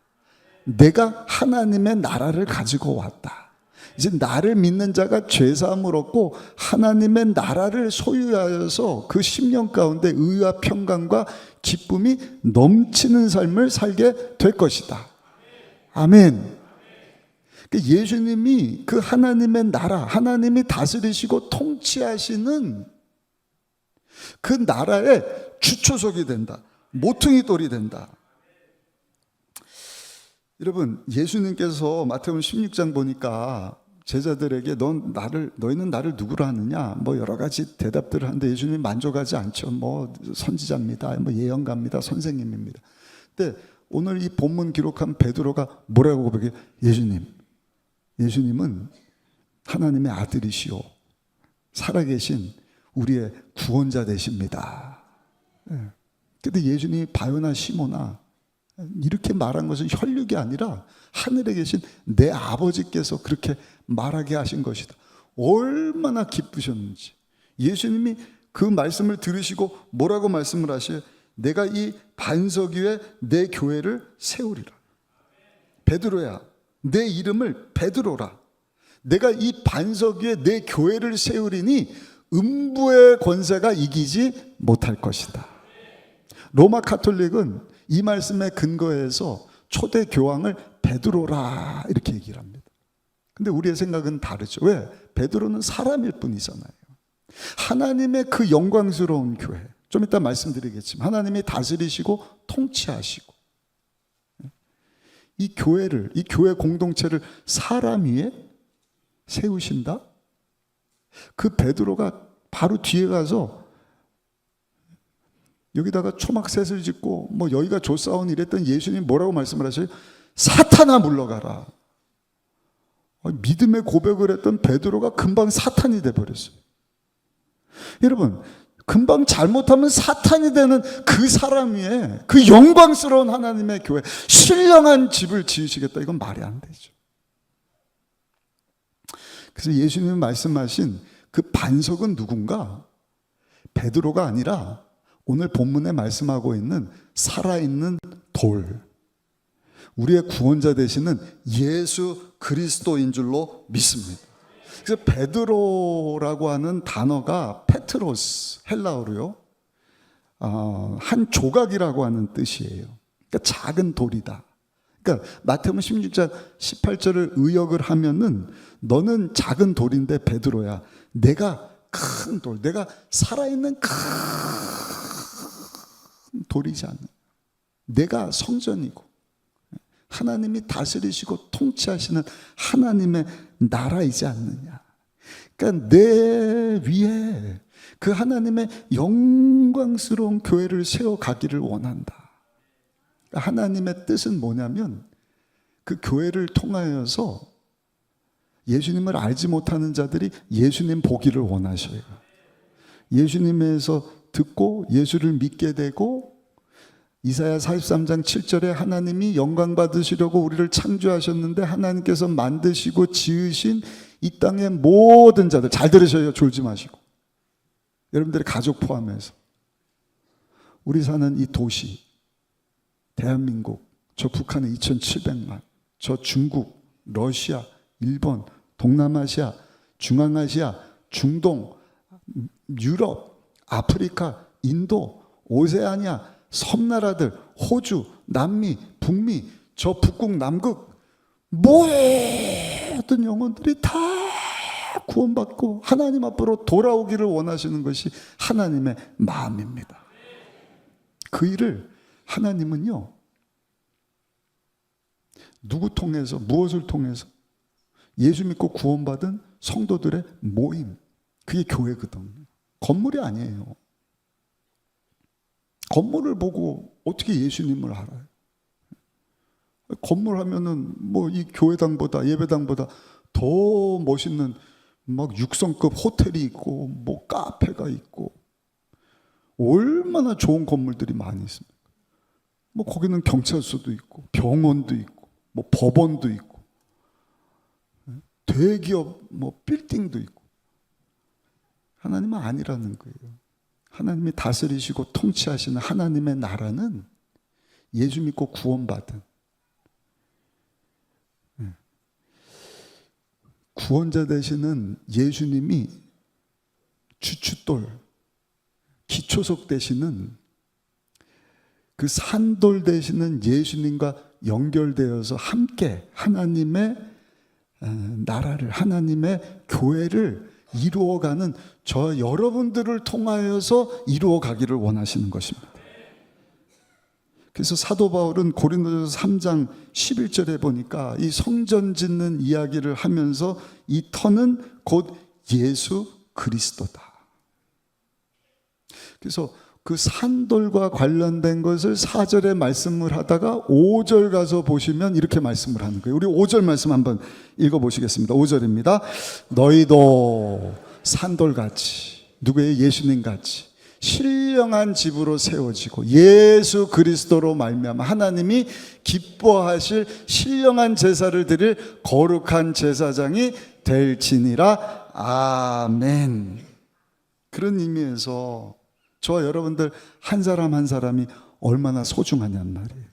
내가 하나님의 나라를 가지고 왔다. 이제 나를 믿는 자가 죄사함을 얻고 하나님의 나라를 소유하여서 그 10년 가운데 의와 평강과 기쁨이 넘치는 삶을 살게 될 것이다. 아멘. 예수님이 그 하나님의 나라, 하나님이 다스리시고 통치하시는 그 나라의 주초석이 된다. 모퉁이 돌이 된다. 여러분, 예수님께서 마태복음 16장 보니까 제자들에게 너희는 나를 누구로 하느냐? 뭐 여러 가지 대답들을 하는데 예수님이 만족하지 않죠. 뭐 선지자입니다. 뭐 예언가입니다. 선생님입니다. 근데 오늘 이 본문 기록한 베드로가 뭐라고 고백해요? 예수님은 하나님의 아들이시오. 살아계신 우리의 구원자 되십니다. 근데 예수님이 바요나 시모나 이렇게 말한 것은 혈육이 아니라 하늘에 계신 내 아버지께서 그렇게 말하게 하신 것이다. 얼마나 기쁘셨는지. 예수님이 그 말씀을 들으시고 뭐라고 말씀을 하셔요? 내가 이 반석 위에 내 교회를 세우리라. 베드로야, 내 이름을 베드로라. 내가 이 반석 위에 내 교회를 세우리니 음부의 권세가 이기지 못할 것이다. 로마 카톨릭은 이 말씀에 근거해서 초대 교황을 베드로라 이렇게 얘기를 합니다. 근데 우리의 생각은 다르죠. 왜? 베드로는 사람일 뿐이잖아요. 하나님의 그 영광스러운 교회, 좀 이따 말씀드리겠지만 하나님이 다스리시고 통치하시고 이 교회를, 이 교회 공동체를 사람 위에 세우신다? 그 베드로가 바로 뒤에 가서 여기다가 초막셋을 짓고 뭐 여기가 조사온 이랬던 예수님 뭐라고 말씀을 하셔요? 사탄아 물러가라. 믿음의 고백을 했던 베드로가 금방 사탄이 돼버렸어요. 여러분, 금방 잘못하면 사탄이 되는 그 사람 위에 그 영광스러운 하나님의 교회, 신령한 집을 지으시겠다. 이건 말이 안 되죠. 그래서 예수님이 말씀하신 그 반석은 누군가? 베드로가 아니라 오늘 본문에 말씀하고 있는 살아있는 돌, 우리의 구원자 되시는 예수 그리스도인 줄로 믿습니다. 그래서 베드로라고 하는 단어가 페트로스, 헬라어로요, 한 조각이라고 하는 뜻이에요. 그러니까 작은 돌이다. 그러니까 마태복음 16장 18절을 의역을 하면은 너는 작은 돌인데 베드로야, 내가 큰 돌, 내가 살아있는 큰 돌이지 않나. 내가 성전이고 하나님이 다스리시고 통치하시는 하나님의 나라이지 않느냐. 그러니까 내 위에 그 하나님의 영광스러운 교회를 세워가기를 원한다. 하나님의 뜻은 뭐냐면 그 교회를 통하여서 예수님을 알지 못하는 자들이 예수님 보기를 원하셔요. 예수님에서 듣고 예수를 믿게 되고, 이사야 43장 7절에 하나님이 영광 받으시려고 우리를 창조하셨는데 하나님께서 만드시고 지으신 이 땅의 모든 자들, 잘 들으셔요. 졸지 마시고. 여러분들의 가족 포함해서 우리 사는 이 도시, 대한민국, 저 북한에 2,700만, 저 중국, 러시아, 일본, 동남아시아, 중앙아시아, 중동, 유럽, 아프리카, 인도, 오세아니아, 섬나라들, 호주, 남미, 북미, 저 북극, 남극, 모든 영혼들이 다 구원받고 하나님 앞으로 돌아오기를 원하시는 것이 하나님의 마음입니다. 그 일을 하나님은요, 누구 통해서, 무엇을 통해서? 예수 믿고 구원받은 성도들의 모임, 그게 교회거든요. 건물이 아니에요. 건물을 보고 어떻게 예수님을 알아요? 건물 하면은 뭐 이 교회당보다, 예배당보다 더 멋있는 막 6성급 호텔이 있고 뭐 카페가 있고 얼마나 좋은 건물들이 많이 있습니까? 뭐 거기는 경찰서도 있고 병원도 있고 뭐 법원도 있고 대기업 뭐 빌딩도 있고. 하나님은 아니라는 거예요. 하나님이 다스리시고 통치하시는 하나님의 나라는 예수 믿고 구원받은 구원자 되시는 예수님이 주춧돌, 기초석 되시는 그 산돌 되시는 예수님과 연결되어서 함께 하나님의 나라를, 하나님의 교회를 이루어가는 저 여러분들을 통하여서 이루어가기를 원하시는 것입니다. 그래서 사도 바울은 고린도전서 3장 11절에 보니까 이 성전 짓는 이야기를 하면서 이 터는 곧 예수 그리스도다. 그래서 그 산돌과 관련된 것을 4절에 말씀을 하다가 5절 가서 보시면 이렇게 말씀을 하는 거예요. 우리 5절 말씀 한번 읽어보시겠습니다. 5절입니다. 너희도 산돌같이, 누구예요? 예수님같이 신령한 집으로 세워지고 예수 그리스도로 말미암아 하나님이 기뻐하실 신령한 제사를 드릴 거룩한 제사장이 될지니라. 아멘. 그런 의미에서 저와 여러분들 한 사람 한 사람이 얼마나 소중하냔 말이에요.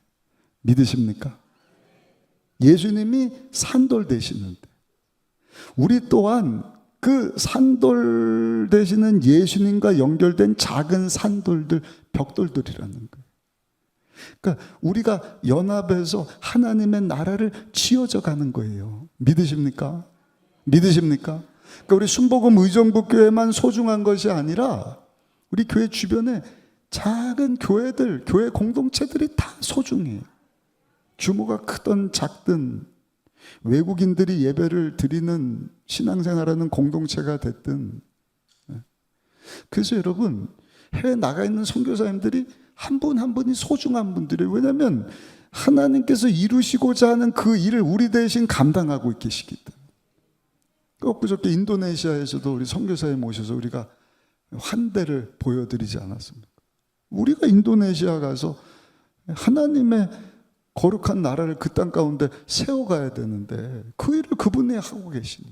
믿으십니까? 예수님이 산돌 되시는데 우리 또한 그 산돌 되시는 예수님과 연결된 작은 산돌들, 벽돌들이라는 거예요. 그러니까 우리가 연합해서 하나님의 나라를 지어져 가는 거예요. 믿으십니까? 믿으십니까? 그러니까 우리 순복음 의정부교회만 소중한 것이 아니라 우리 교회 주변에 작은 교회들, 교회 공동체들이 다 소중해요. 규모가 크든 작든 외국인들이 예배를 드리는 신앙생활하는 공동체가 됐든. 그래서 여러분 해외 나가 있는 선교사님들이 한 분 한 분이 소중한 분들이에요. 왜냐하면 하나님께서 이루시고자 하는 그 일을 우리 대신 감당하고 계시기 때문에. 엊그저께 인도네시아에서도 우리 선교사님 모셔서 우리가 환대를 보여드리지 않았습니까? 우리가 인도네시아 가서 하나님의 거룩한 나라를 그 땅 가운데 세워가야 되는데 그 일을 그분이 하고 계시니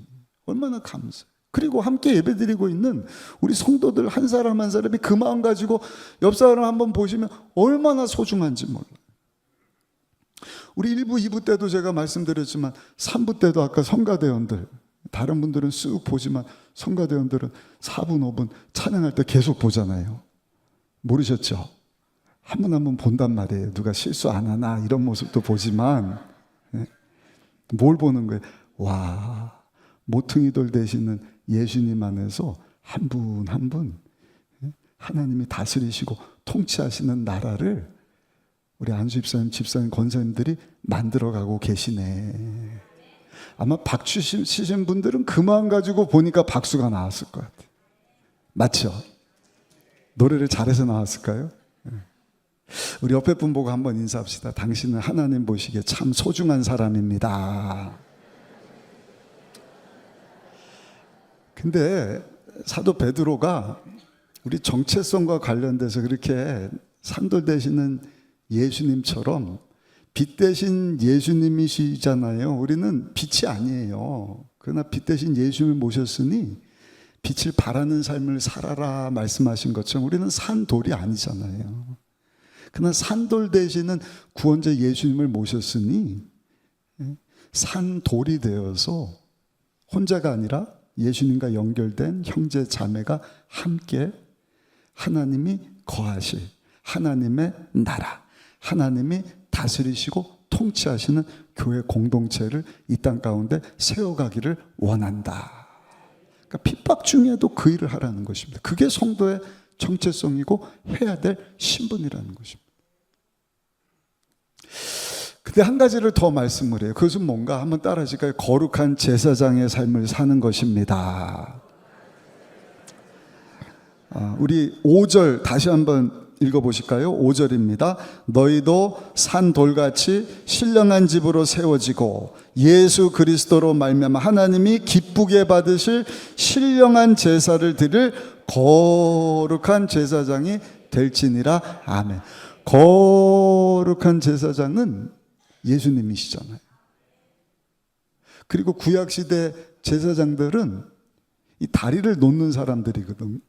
얼마나 감사해요. 그리고 함께 예배드리고 있는 우리 성도들 한 사람 한 사람이 그 마음 가지고 옆 사람 한번 보시면 얼마나 소중한지 몰라요. 우리 1부, 2부 때도 제가 말씀드렸지만 3부 때도 아까 성가대원들, 다른 분들은 쓱 보지만 성가대원들은 4분, 5분 찬양할 때 계속 보잖아요. 모르셨죠? 한 분 한 분 본단 말이에요. 누가 실수 안 하나 이런 모습도 보지만 뭘 보는 거예요? 와, 모퉁이돌 되시는 예수님 안에서 한 분 한 분 하나님이 다스리시고 통치하시는 나라를 우리 안수 집사님, 집사님, 권사님들이 만들어가고 계시네. 아마 박수 치신 분들은 그 마음 가지고 보니까 박수가 나왔을 것 같아요. 맞죠? 노래를 잘해서 나왔을까요? 우리 옆에 분 보고 한번 인사합시다. 당신은 하나님 보시기에 참 소중한 사람입니다. 근데 사도 베드로가 우리 정체성과 관련돼서 그렇게 산돌 되시는 예수님처럼 빛 대신 예수님이시잖아요. 우리는 빛이 아니에요. 그러나 빛 대신 예수님을 모셨으니 빛을 발하는 삶을 살아라 말씀하신 것처럼 우리는 산돌이 아니잖아요. 그러나 산돌 되시는 구원자 예수님을 모셨으니 산돌이 되어서 혼자가 아니라 예수님과 연결된 형제 자매가 함께 하나님이 거하실 하나님의 나라, 하나님이 다스리시고 통치하시는 교회 공동체를 이 땅 가운데 세워가기를 원한다. 그러니까 핍박 중에도 그 일을 하라는 것입니다. 그게 성도의 정체성이고 해야 될 신분이라는 것입니다. 근데 한 가지를 더 말씀을 해요. 그것은 뭔가 한번 따라 하실까요? 거룩한 제사장의 삶을 사는 것입니다. 우리 5절 다시 한번 읽어보실까요? 5절입니다. 너희도 산 돌같이 신령한 집으로 세워지고 예수 그리스도로 말미암아 하나님이 기쁘게 받으실 신령한 제사를 드릴 거룩한 제사장이 될지니라. 아멘. 거룩한 제사장은 예수님이시잖아요. 그리고 구약시대 제사장들은 이 다리를 놓는 사람들이거든.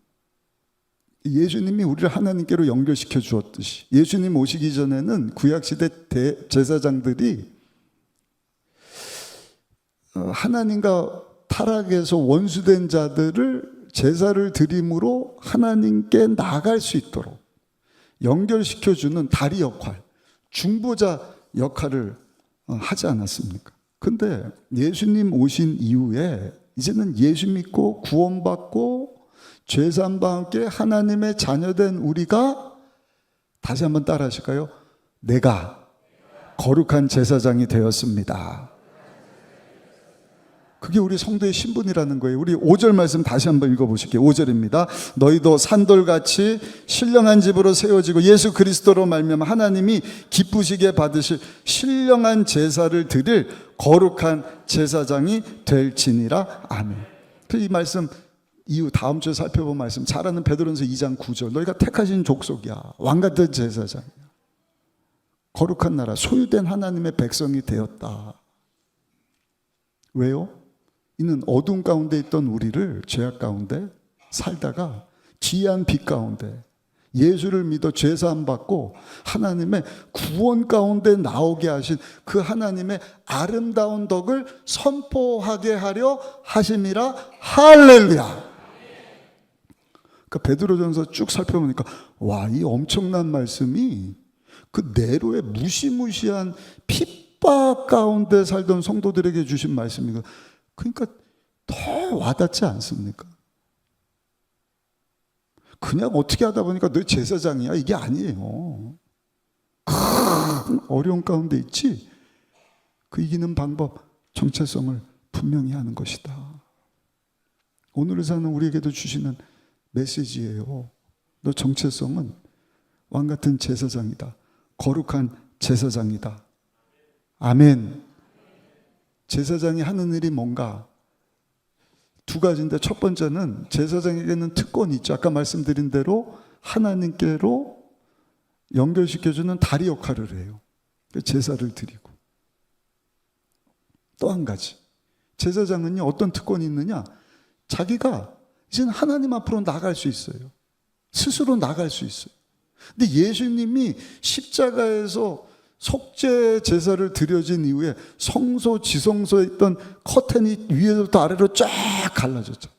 예수님이 우리를 하나님께로 연결시켜 주었듯이 예수님 오시기 전에는 구약시대 제사장들이 하나님과 타락에서 원수된 자들을 제사를 드림으로 하나님께 나아갈 수 있도록 연결시켜주는 다리 역할, 중보자 역할을 하지 않았습니까? 근데 예수님 오신 이후에 이제는 예수 믿고 구원받고 죄사함과 함께 하나님의 자녀된 우리가 다시 한번 따라 하실까요? 내가 거룩한 제사장이 되었습니다. 그게 우리 성도의 신분이라는 거예요. 우리 5절 말씀 다시 한번 읽어보실게요. 5절입니다. 너희도 산돌같이 신령한 집으로 세워지고 예수 그리스도로 말미암아 하나님이 기쁘시게 받으실 신령한 제사를 드릴 거룩한 제사장이 될지니라. 아멘. 이 말씀 이후 다음 주에 살펴본 말씀 잘 아는 베드로전서 2장 9절 너희가 택하신 족속이야. 왕같은 제사장이야. 거룩한 나라 소유된 하나님의 백성이 되었다. 왜요? 이는 어둠 가운데 있던 우리를 죄악 가운데 살다가 기이한 빛 가운데 예수를 믿어 죄사함 받고 하나님의 구원 가운데 나오게 하신 그 하나님의 아름다운 덕을 선포하게 하려 하심이라. 할렐루야. 그러니까 베드로전서 쭉 살펴보니까 와, 이 엄청난 말씀이 그 네로의 무시무시한 핍박 가운데 살던 성도들에게 주신 말씀이고, 그러니까 더 와닿지 않습니까? 그냥 어떻게 하다 보니까 너 제사장이야 이게 아니에요. 큰 어려운 가운데 있지. 그 이기는 방법, 정체성을 분명히 하는 것이다. 오늘을 사는 우리에게도 주시는 메시지예요. 너 정체성은 왕같은 제사장이다. 거룩한 제사장이다. 아멘. 제사장이 하는 일이 뭔가? 두 가지인데 첫 번째는 제사장에게는 특권이 있죠. 아까 말씀드린 대로 하나님께로 연결시켜주는 다리 역할을 해요. 제사를 드리고. 또 한 가지, 제사장은요 어떤 특권이 있느냐? 자기가 이제는 하나님 앞으로 나갈 수 있어요. 스스로 나갈 수 있어요. 근데 예수님이 십자가에서 속죄 제사를 드려진 이후에 성소 지성소에 있던 커튼이 위에서부터 아래로 쫙 갈라졌죠.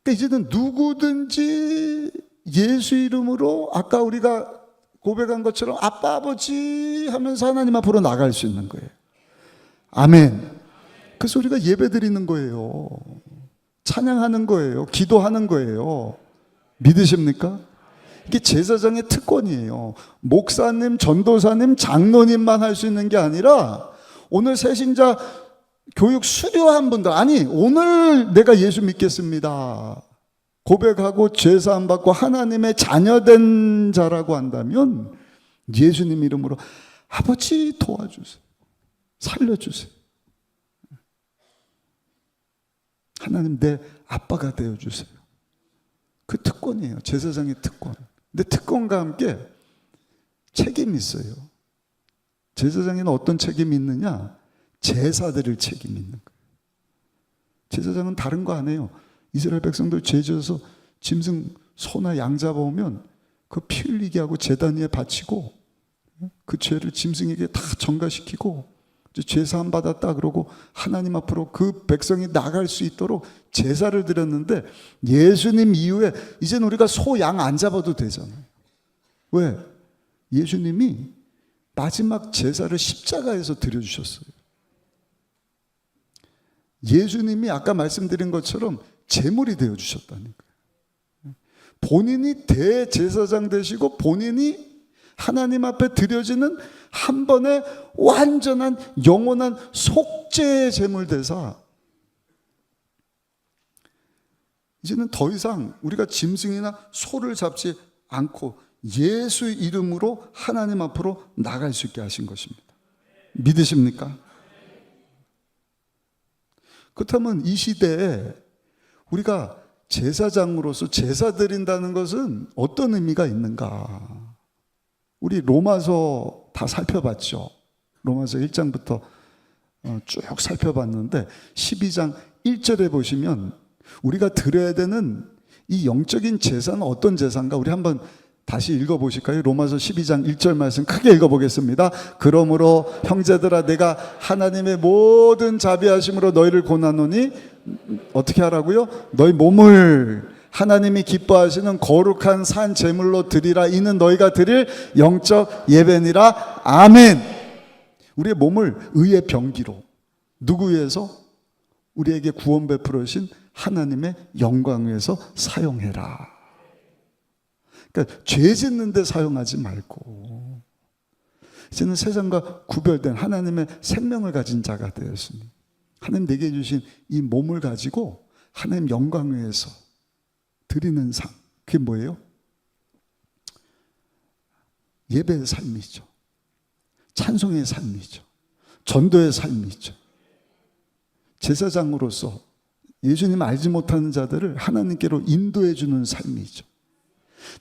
그러니까 이제는 누구든지 예수 이름으로 아까 우리가 고백한 것처럼 아빠 아버지 하면서 하나님 앞으로 나갈 수 있는 거예요. 아멘. 그래서 우리가 예배 드리는 거예요. 찬양하는 거예요. 기도하는 거예요. 믿으십니까? 이게 제사장의 특권이에요. 목사님, 전도사님, 장로님만 할 수 있는 게 아니라 오늘 새신자 교육 수료한 분들, 아니 오늘 내가 예수 믿겠습니다 고백하고 죄사함 받고 하나님의 자녀된 자라고 한다면 예수님 이름으로 아버지 도와주세요. 살려주세요. 하나님 내 아빠가 되어주세요. 그 특권이에요. 제사장의 특권. 근데 특권과 함께 책임이 있어요. 제사장에는 어떤 책임이 있느냐? 제사 드릴 책임이 있는 거예요. 제사장은 다른 거 안 해요. 이스라엘 백성들 죄 지어서 짐승 소나 양 잡아오면 그 피 흘리게 하고 제단 위에 바치고 그 죄를 짐승에게 다 전가시키고 죄사함 받았다 그러고 하나님 앞으로 그 백성이 나갈 수 있도록 제사를 드렸는데, 예수님 이후에 이제는 우리가 소, 양 안 잡아도 되잖아요. 왜? 예수님이 마지막 제사를 십자가에서 드려주셨어요. 예수님이 아까 말씀드린 것처럼 제물이 되어주셨다는 거예요. 본인이 대제사장 되시고 본인이 하나님 앞에 드려지는 한 번의 완전한 영원한 속죄의 제물 대사. 이제는 더 이상 우리가 짐승이나 소를 잡지 않고 예수 이름으로 하나님 앞으로 나갈 수 있게 하신 것입니다. 믿으십니까? 그렇다면 이 시대에 우리가 제사장으로서 제사 드린다는 것은 어떤 의미가 있는가? 우리 로마서 다 살펴봤죠. 로마서 1장부터 쭉 살펴봤는데 12장 1절에 보시면 우리가 드려야 되는 이 영적인 제사는 어떤 제사인가? 우리 한번 다시 읽어보실까요? 로마서 12장 1절 말씀 크게 읽어보겠습니다. 그러므로 형제들아 내가 하나님의 모든 자비하심으로 너희를 권하노니 어떻게 하라고요? 너희 몸을 하나님이 기뻐하시는 거룩한 산 제물로 드리라. 이는 너희가 드릴 영적 예배니라. 아멘. 우리의 몸을 의의 병기로 누구 위해서? 우리에게 구원 베풀어 주신 하나님의 영광 위해서 사용해라. 그러니까 죄 짓는 데 사용하지 말고 이제는 세상과 구별된 하나님의 생명을 가진 자가 되었으니 하나님 내게 주신 이 몸을 가지고 하나님 영광 위해서 드리는 삶, 그게 뭐예요? 예배의 삶이죠. 찬송의 삶이죠. 전도의 삶이죠. 제사장으로서 예수님 알지 못하는 자들을 하나님께로 인도해 주는 삶이죠.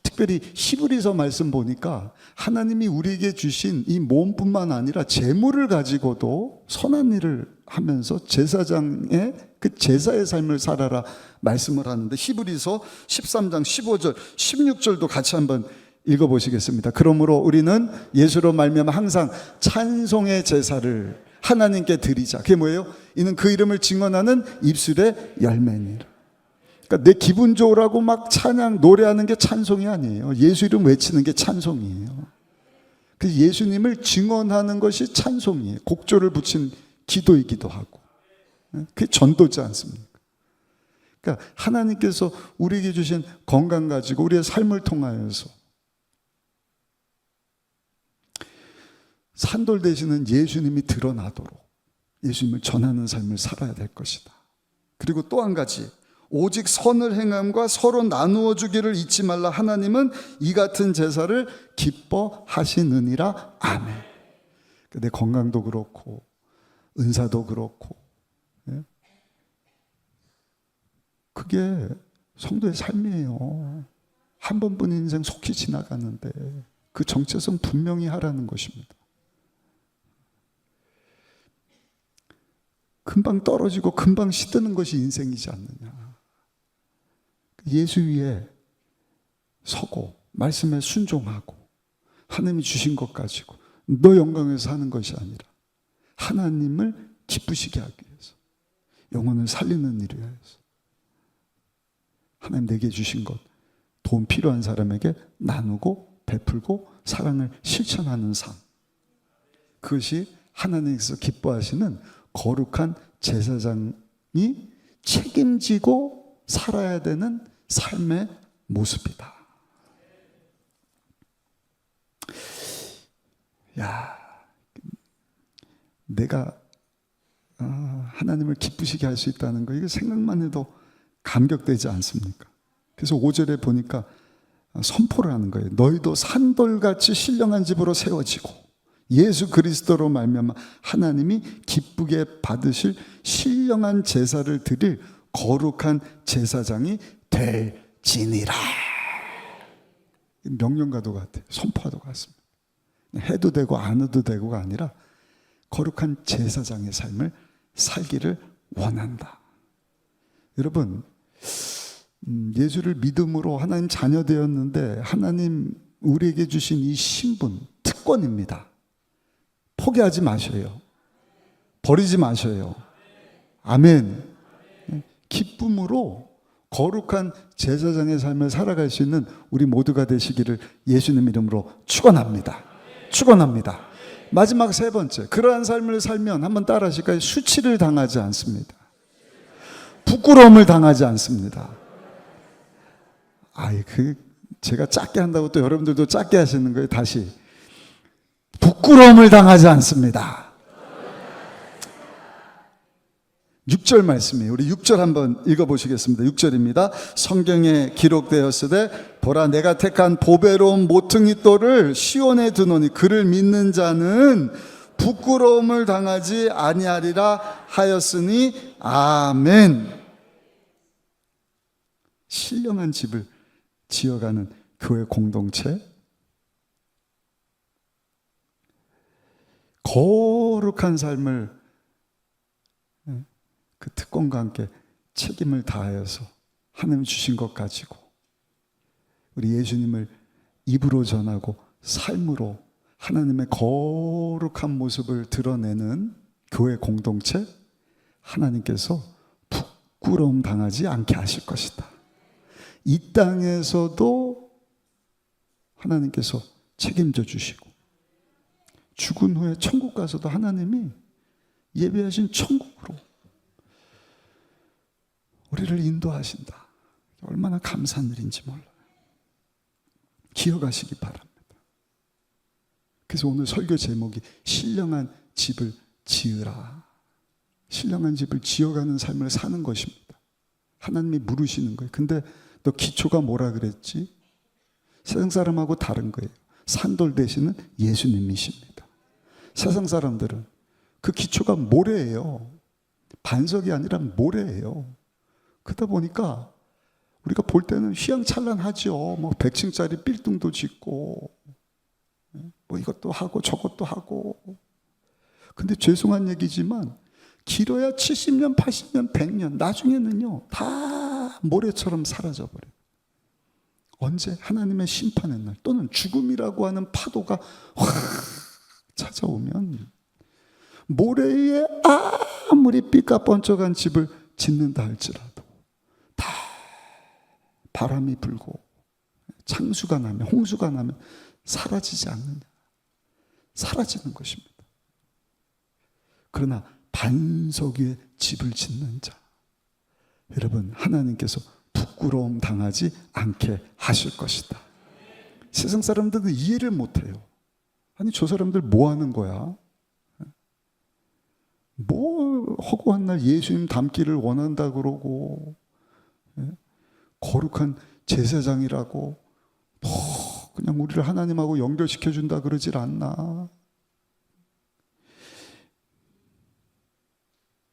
특별히 히브리서 말씀 보니까 하나님이 우리에게 주신 이 몸뿐만 아니라 재물을 가지고도 선한 일을 하면서 제사장의 그 제사의 삶을 살아라 말씀을 하는데 히브리서 13장 15절 16절도 같이 한번 읽어보시겠습니다. 그러므로 우리는 예수로 말미암아 항상 찬송의 제사를 하나님께 드리자. 그게 뭐예요? 이는 그 이름을 증언하는 입술의 열매니라. 그러니까 내 기분 좋으라고 막 찬양 노래하는 게 찬송이 아니에요. 예수 이름 외치는 게 찬송이에요. 그래서 예수님을 증언하는 것이 찬송이에요. 곡조를 붙인 기도이기도 하고. 그게 전도지 않습니까? 그러니까 하나님께서 우리에게 주신 건강 가지고 우리의 삶을 통하여서 산돌 되시는 예수님이 드러나도록 예수님을 전하는 삶을 살아야 될 것이다. 그리고 또 한 가지, 오직 선을 행함과 서로 나누어 주기를 잊지 말라. 하나님은 이 같은 제사를 기뻐하시느니라. 아멘. 내 건강도 그렇고 은사도 그렇고 그게 성도의 삶이에요. 한 번뿐인 인생 속히 지나가는데 그 정체성 분명히 하라는 것입니다. 금방 떨어지고 금방 시드는 것이 인생이지 않느냐. 예수 위에 서고 말씀에 순종하고 하나님이 주신 것 가지고 너 영광에서 하는 것이 아니라 하나님을 기쁘시게 하기 위해서 영혼을 살리는 일을 위해서 하나님 내게 주신 것 도움 필요한 사람에게 나누고 베풀고 사랑을 실천하는 삶, 그것이 하나님께서 기뻐하시는 거룩한 제사장이 책임지고 살아야 되는 삶의 모습이다. 야, 내가 하나님을 기쁘시게 할 수 있다는 거, 이게 생각만 해도 감격되지 않습니까? 그래서 5절에 보니까 선포를 하는 거예요. 너희도 산돌같이 신령한 집으로 세워지고 예수 그리스도로 말미암아 하나님이 기쁘게 받으실 신령한 제사를 드릴 거룩한 제사장이 될지니라. 명령과도 같아요. 선포와도 같습니다. 해도 되고 안 해도 되고가 아니라 거룩한 제사장의 삶을 살기를 원한다. 여러분, 예수를 믿음으로 하나님 자녀 되었는데 하나님 우리에게 주신 이 신분, 특권입니다. 포기하지 마셔요. 버리지 마셔요. 아멘. 기쁨으로 거룩한 제사장의 삶을 살아갈 수 있는 우리 모두가 되시기를 예수님 이름으로 축원합니다. 축원합니다. 마지막 세 번째, 그러한 삶을 살면 한번 따라 하실까요? 수치를 당하지 않습니다. 부끄러움을 당하지 않습니다. 제가 작게 한다고 또 여러분들도 작게 하시는 거예요. 다시 부끄러움을 당하지 않습니다. 6절 말씀이에요. 우리 6절 한번 읽어보시겠습니다. 6절입니다. 성경에 기록되었으되 보라 내가 택한 보배로운 모퉁이 돌을 시온에 두노니 그를 믿는 자는 부끄러움을 당하지 아니하리라 하였으니 아멘. 신령한 집을 지어가는 교회 공동체, 거룩한 삶을 그 특권과 함께 책임을 다하여서 하나님 주신 것 가지고 우리 예수님을 입으로 전하고 삶으로 하나님의 거룩한 모습을 드러내는 교회 공동체, 하나님께서 부끄러움 당하지 않게 하실 것이다. 이 땅에서도 하나님께서 책임져 주시고 죽은 후에 천국 가서도 하나님이 예배하신 천국으로 우리를 인도하신다. 얼마나 감사한 일인지 몰라요. 기억하시기 바랍니다. 그래서 오늘 설교 제목이 신령한 집을 지으라. 신령한 집을 지어가는 삶을 사는 것입니다. 하나님이 물으시는 거예요. 근데 너 기초가 뭐라 그랬지? 세상 사람하고 다른 거예요. 산돌 대신은 예수님이십니다. 세상 사람들은 그 기초가 모래예요. 반석이 아니라 모래예요. 그러다 보니까 우리가 볼 때는 휘황찬란하죠. 뭐 100층짜리 빌딩도 짓고 뭐 이것도 하고 저것도 하고. 근데 죄송한 얘기지만 길어야 70년, 80년, 100년 나중에는요 다 모래처럼 사라져버려요. 언제? 하나님의 심판의 날 또는 죽음이라고 하는 파도가 확 찾아오면 모래 위에 아무리 삐까뻔쩍한 집을 짓는다 할지라도 다 바람이 불고 창수가 나면 홍수가 나면 사라지지 않느냐. 사라지는 것입니다. 그러나 반석 위에 집을 짓는 자, 여러분 하나님께서 부끄러움 당하지 않게 하실 것이다. 세상 사람들은 이해를 못해요. 아니 저 사람들 뭐 하는 거야? 뭐 허구한 날 예수님 닮기를 원한다 그러고 거룩한 제사장이라고 뭐 그냥 우리를 하나님하고 연결시켜준다 그러질 않나.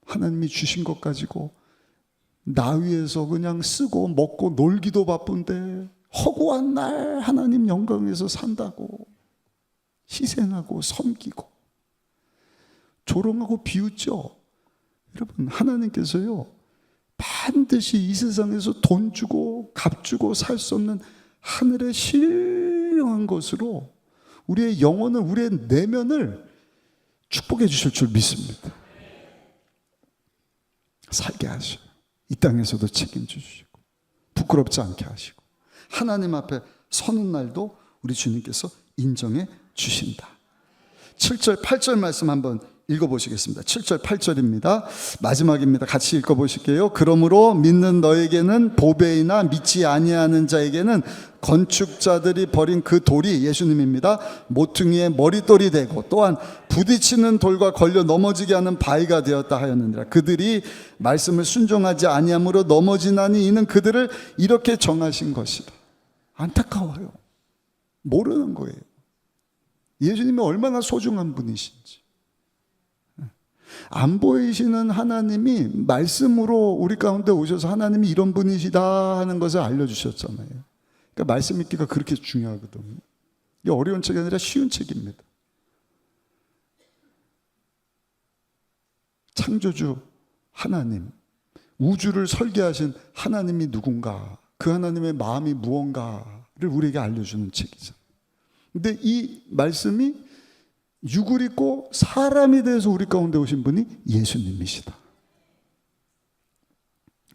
하나님이 주신 것 가지고 나위에서 그냥 쓰고 먹고 놀기도 바쁜데 허구한 날 하나님 영광에서 산다고 희생하고 섬기고 조롱하고 비웃죠. 여러분 하나님께서요 반드시 이 세상에서 돈 주고 값 주고 살 수 없는 하늘의 신령한 것으로 우리의 영혼을 우리의 내면을 축복해 주실 줄 믿습니다. 살게 하셔요. 이 땅에서도 책임져 주시고 부끄럽지 않게 하시고 하나님 앞에 서는 날도 우리 주님께서 인정해 주신다. 7절 8절 말씀 한번 읽어보시겠습니다. 7절 8절입니다. 마지막입니다. 같이 읽어보실게요. 그러므로 믿는 너에게는 보배이나 믿지 아니하는 자에게는 건축자들이 버린 그 돌이 예수님입니다. 모퉁이의 머릿돌이 되고 또한 부딪히는 돌과 걸려 넘어지게 하는 바위가 되었다 하였느니라. 그들이 말씀을 순종하지 아니함으로 넘어지나니 이는 그들을 이렇게 정하신 것이라. 안타까워요. 모르는 거예요. 예수님이 얼마나 소중한 분이신지. 안 보이시는 하나님이 말씀으로 우리 가운데 오셔서 하나님이 이런 분이시다 하는 것을 알려주셨잖아요. 그러니까 말씀 읽기가 그렇게 중요하거든요. 이게 어려운 책이 아니라 쉬운 책입니다. 창조주 하나님, 우주를 설계하신 하나님이 누군가, 그 하나님의 마음이 무언가를 우리에게 알려주는 책이죠. 근데 이 말씀이 육을 입고 사람이 돼서 우리 가운데 오신 분이 예수님이시다.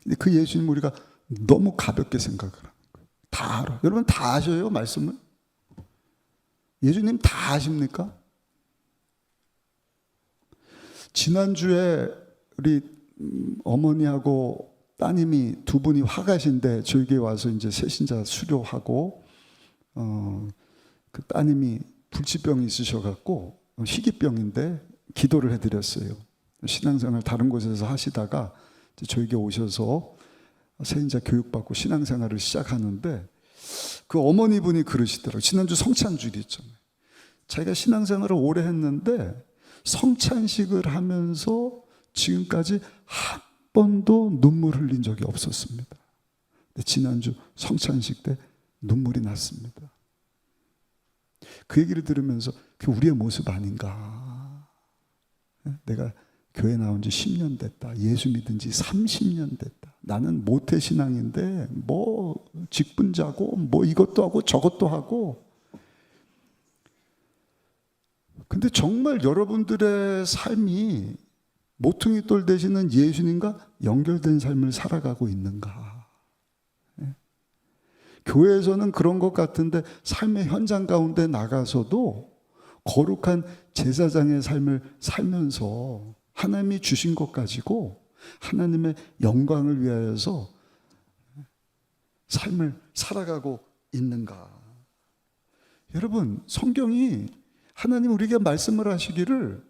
근데 그 예수님 우리가 너무 가볍게 생각을 하는 거예요. 다 알아. 여러분 다 아셔요 말씀을? 예수님 다 아십니까? 지난주에 우리 어머니하고 따님이 두 분이 화가신데 저에게 와서 이제 새신자 수료하고 그 따님이 불치병이 있으셔갖고 희귀병인데 기도를 해드렸어요. 신앙생활 다른 곳에서 하시다가 이제 저에게 오셔서 세인자 교육받고 신앙생활을 시작하는데 그 어머니분이 그러시더라고요. 지난주 성찬주일 있잖아요. 자기가 신앙생활을 오래 했는데 성찬식을 하면서 지금까지 한 번도 눈물 흘린 적이 없었습니다. 근데 지난주 성찬식 때 눈물이 났습니다. 그 얘기를 들으면서 그게 우리의 모습 아닌가. 내가 교회 나온 지 10년 됐다. 예수 믿은 지 30년 됐다. 나는 모태신앙인데 뭐 직분자고 뭐 이것도 하고 저것도 하고. 근데 정말 여러분들의 삶이 모퉁이돌 되시는 예수님과 연결된 삶을 살아가고 있는가? 교회에서는 그런 것 같은데 삶의 현장 가운데 나가서도 거룩한 제사장의 삶을 살면서 하나님이 주신 것 가지고 하나님의 영광을 위하여서 삶을 살아가고 있는가? 여러분, 성경이 하나님 우리에게 말씀을 하시기를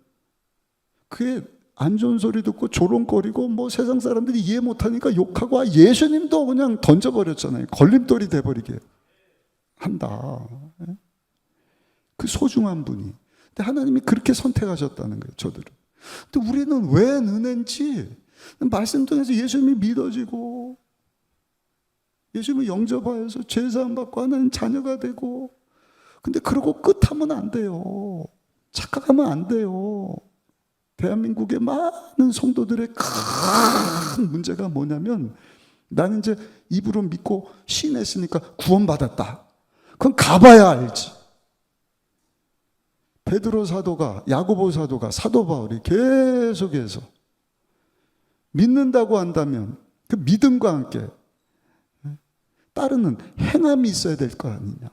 그의 안 좋은 소리 듣고 조롱거리고 뭐 세상 사람들이 이해 못하니까 욕하고 예수님도 그냥 던져버렸잖아요. 걸림돌이 돼버리게 한다. 그 소중한 분이. 근데 하나님이 그렇게 선택하셨다는 거예요. 저들은. 근데 우리는 왜 은혜인지 말씀 통해서 예수님이 믿어지고 예수님을 영접하여서 죄사함 받고 하나님 자녀가 되고, 근데 그러고 끝하면 안 돼요. 착각하면 안 돼요. 대한민국의 많은 성도들의 큰 문제가 뭐냐면, 나는 이제 입으로 믿고 신했으니까 구원받았다. 그건 가봐야 알지. 베드로 사도가, 야고보 사도가, 사도 바울이 계속해서 믿는다고 한다면 그 믿음과 함께 따르는 행함이 있어야 될 거 아니냐.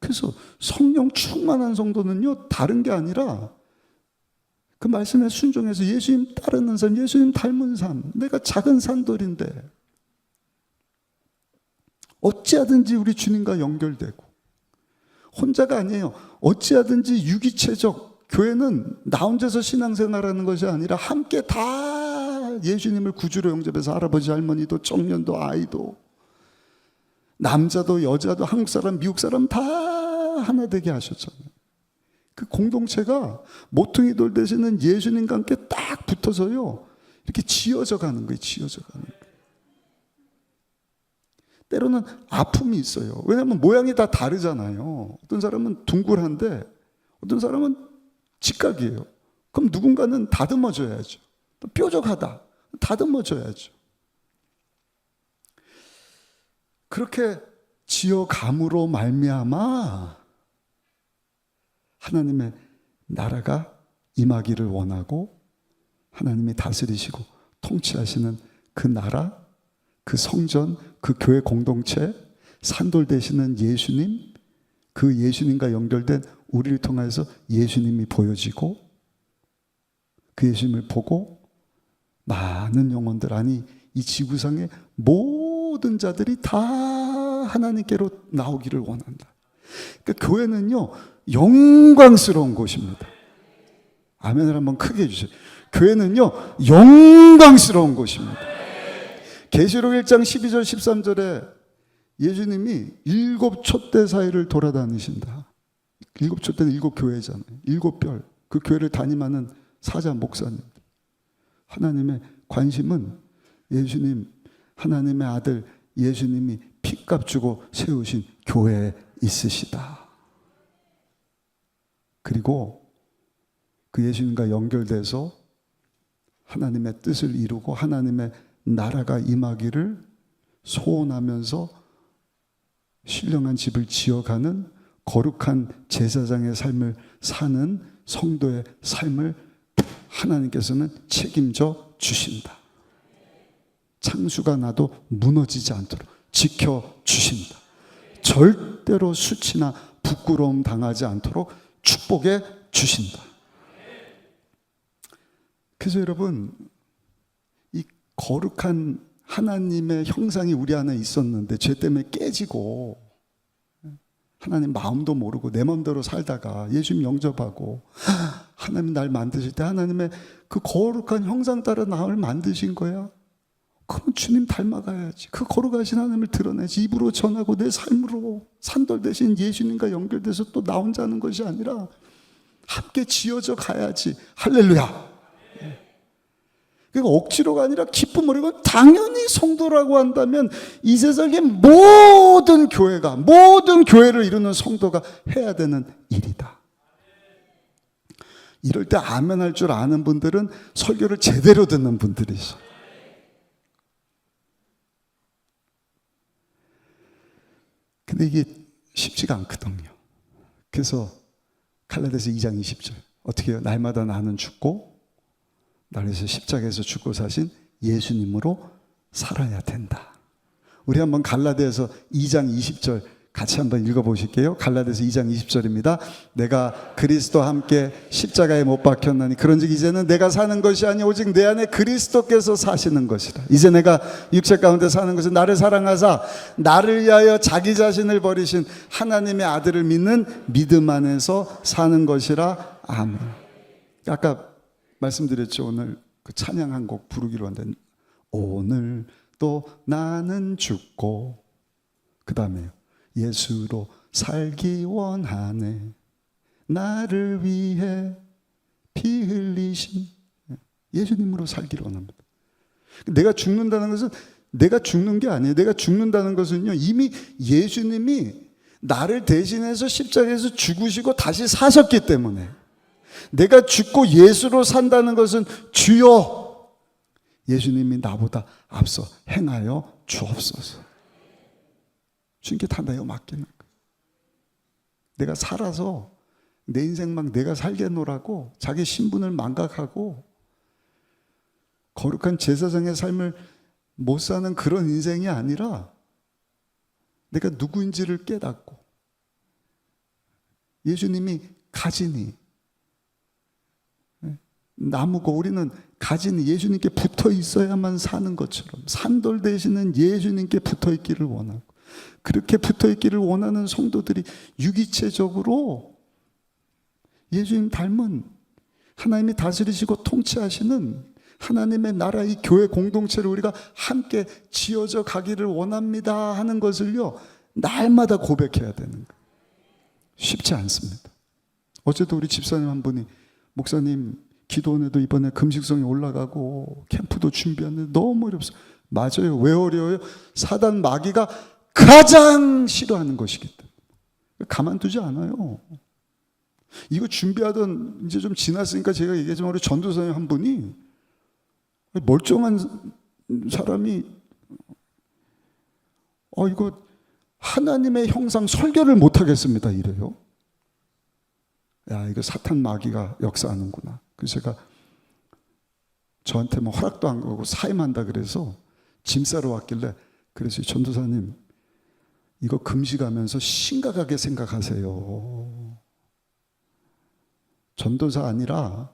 그래서 성령 충만한 성도는요, 다른 게 아니라 그 말씀에 순종해서 예수님 따르는 삶, 예수님 닮은 삶. 내가 작은 산돌인데 어찌하든지 우리 주님과 연결되고, 혼자가 아니에요. 어찌하든지 유기체적 교회는 나 혼자서 신앙생활하는 것이 아니라 함께 다 예수님을 구주로 영접해서 할아버지 할머니도 청년도 아이도 남자도 여자도 한국 사람 미국 사람 다 하나 되게 하셨잖아요. 그 공동체가 모퉁이돌 되시는 예수님과 함께 딱 붙어서요, 이렇게 지어져 가는 거예요. 지어져 가는 거예요. 때로는 아픔이 있어요. 왜냐하면 모양이 다 다르잖아요. 어떤 사람은 둥글한데 어떤 사람은 직각이에요. 그럼 누군가는 다듬어줘야죠. 또 뾰족하다. 다듬어줘야죠. 그렇게 지어감으로 말미암아 하나님의 나라가 임하기를 원하고 하나님이 다스리시고 통치하시는 그 나라, 그 성전, 그 교회 공동체, 산돌 되시는 예수님, 그 예수님과 연결된 우리를 통해서 예수님이 보여지고 그 예수님을 보고 많은 영혼들, 아니 이 지구상의 모든 자들이 다 하나님께로 나오기를 원한다. 그러니까 교회는요, 영광스러운 곳입니다. 아멘을 한번 크게 해주세요. 교회는요, 영광스러운 곳입니다. 계시록 1장 12절 13절에 예수님이 7 촛대 사이를 돌아다니신다. 7 촛대는 7 교회잖아요. 7별. 그 교회를 담임하는 사자 목사님. 하나님의 관심은 예수님, 하나님의 아들 예수님이 피값 주고 세우신 교회에 있으시다. 그리고 그 예수님과 연결돼서 하나님의 뜻을 이루고 하나님의 나라가 임하기를 소원하면서 신령한 집을 지어가는 거룩한 제사장의 삶을 사는 성도의 삶을 하나님께서는 책임져 주신다. 창수가 나도 무너지지 않도록 지켜주신다. 절대로 수치나 부끄러움 당하지 않도록 축복해 주신다. 그래서 여러분, 이 거룩한 하나님의 형상이 우리 안에 있었는데 죄 때문에 깨지고 하나님 마음도 모르고 내 마음대로 살다가 예수님 영접하고 하나님 날 만드실 때 하나님의 그 거룩한 형상 따라 나를 만드신 거야. 그럼 주님 닮아가야지. 그 거룩하신 하나님을 드러내지. 입으로 전하고 내 삶으로 산돌 대신 예수님과 연결돼서 또 나 혼자 하는 것이 아니라 함께 지어져 가야지. 할렐루야. 그러니까 억지로가 아니라 기쁨으로. 당연히 성도라고 한다면 이 세상의 모든 교회가, 모든 교회를 이루는 성도가 해야 되는 일이다. 이럴 때 아멘 할 줄 아는 분들은 설교를 제대로 듣는 분들이죠. 근데 이게 쉽지가 않거든요. 그래서 갈라디아서 2장 20절 어떻게 해요? 날마다 나는 죽고 나를 위해서 십자가에서 죽고 사신 예수님으로 살아야 된다. 우리 한번 갈라디아서 2장 20절 같이 한번 읽어보실게요. 갈라디아서 2장 20절입니다. 내가 그리스도와 함께 십자가에 못 박혔나니 그런즉 이제는 내가 사는 것이 아니 오직 내 안에 그리스도께서 사시는 것이라. 이제 내가 육체 가운데 사는 것은 나를 사랑하사 나를 위하여 자기 자신을 버리신 하나님의 아들을 믿는 믿음 안에서 사는 것이라. 아멘. 아까 말씀드렸죠. 오늘 그 찬양 한 곡 부르기로 한데 오늘 또 나는 죽고 그 다음에요. 예수로 살기 원하네 나를 위해 피 흘리신 예수님으로 살기를 원합니다. 내가 죽는다는 것은 내가 죽는 게 아니에요. 내가 죽는다는 것은요 이미 예수님이 나를 대신해서 십자가에서 죽으시고 다시 사셨기 때문에 내가 죽고 예수로 산다는 것은 주여 예수님이 나보다 앞서 행하여 주옵소서. 주님께 다 내어 맡기는 거예요. 내가 살아서 내 인생 막 내가 살겠노라고 자기 신분을 망각하고 거룩한 제사장의 삶을 못 사는 그런 인생이 아니라 내가 누구인지를 깨닫고 예수님이 가지니 나무고 우리는 가지니 예수님께 붙어 있어야만 사는 것처럼 산돌 되시는 예수님께 붙어 있기를 원하고 그렇게 붙어 있기를 원하는 성도들이 유기체적으로 예수님 닮은 하나님이 다스리시고 통치하시는 하나님의 나라 이 교회 공동체를 우리가 함께 지어져 가기를 원합니다 하는 것을요 날마다 고백해야 되는 거예요. 쉽지 않습니다. 어제도 우리 집사님 한 분이 목사님 기도원에도 이번에 금식성이 올라가고 캠프도 준비하는데 너무 어렵어요. 맞아요. 왜 어려워요? 사단 마귀가 가장 싫어하는 것이기 때문에 가만두지 않아요. 이거 준비하던 이제 좀 지났으니까 제가 얘기하지만 우리 전도사님 한 분이 멀쩡한 사람이 이거 하나님의 형상 설교를 못하겠습니다 이래요. 야 이거 사탄 마귀가 역사하는구나. 그래서 제가 저한테 뭐 허락도 안 하고 사임한다 그래서 짐 싸러 왔길래 그래서 전도사님 이거 금식하면서 심각하게 생각하세요. 전도사 아니라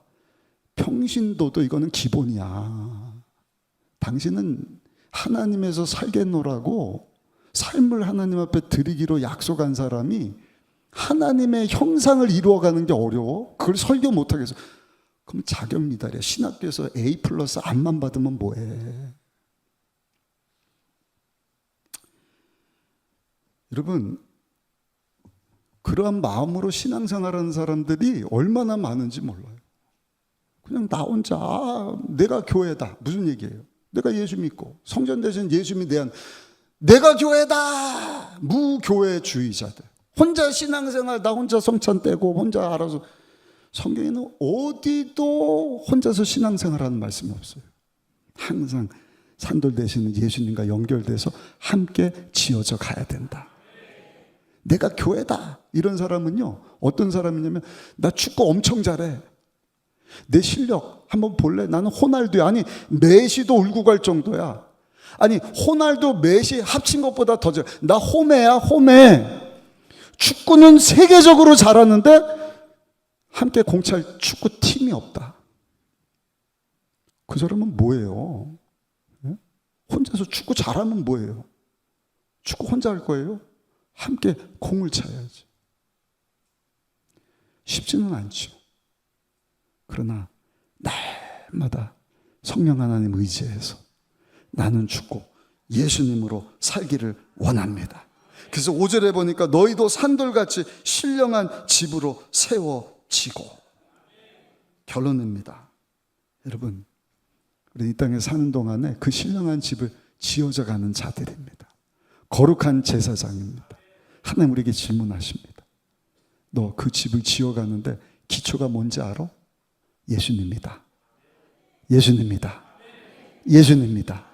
평신도도 이거는 기본이야. 당신은 하나님에서 살겠노라고 삶을 하나님 앞에 드리기로 약속한 사람이 하나님의 형상을 이루어가는 게 어려워? 그걸 설교 못하겠어. 그럼 자격 미달이야. 신학교에서 A+ 안만 받으면 뭐해? 여러분 그러한 마음으로 신앙생활하는 사람들이 얼마나 많은지 몰라요. 그냥 나 혼자 내가 교회다 무슨 얘기예요? 내가 예수 믿고 성전 대신 예수님이 내가 교회다 무교회주의자들 혼자 신앙생활 나 혼자 성찬 떼고 혼자 알아서 성경에는 어디도 혼자서 신앙생활하는 말씀이 없어요. 항상 산돌 되시는 예수님과 연결돼서 함께 지어져 가야 된다. 내가 교회다 이런 사람은요 어떤 사람이냐면 나 축구 엄청 잘해 내 실력 한번 볼래? 나는 호날두야. 아니 메시도 울고 갈 정도야. 아니 호날두 메시 합친 것보다 더 잘. 나 호메야 호메. 축구는 세계적으로 잘하는데 함께 공차할 축구팀이 없다. 그 사람은 뭐예요? 혼자서 축구 잘하면 뭐예요? 축구 혼자 할 거예요? 함께 공을 차야지. 쉽지는 않죠. 그러나 날마다 성령 하나님 의지해서 나는 죽고 예수님으로 살기를 원합니다. 그래서 5절에 보니까 너희도 산돌같이 신령한 집으로 세워지고. 결론입니다. 여러분, 우리 이 땅에 사는 동안에 그 신령한 집을 지어져 가는 자들입니다. 거룩한 제사장입니다. 하나님 우리에게 질문하십니다. 너 그 집을 지어가는데 기초가 뭔지 알아? 예수님이다. 예수님이다. 예수님이다.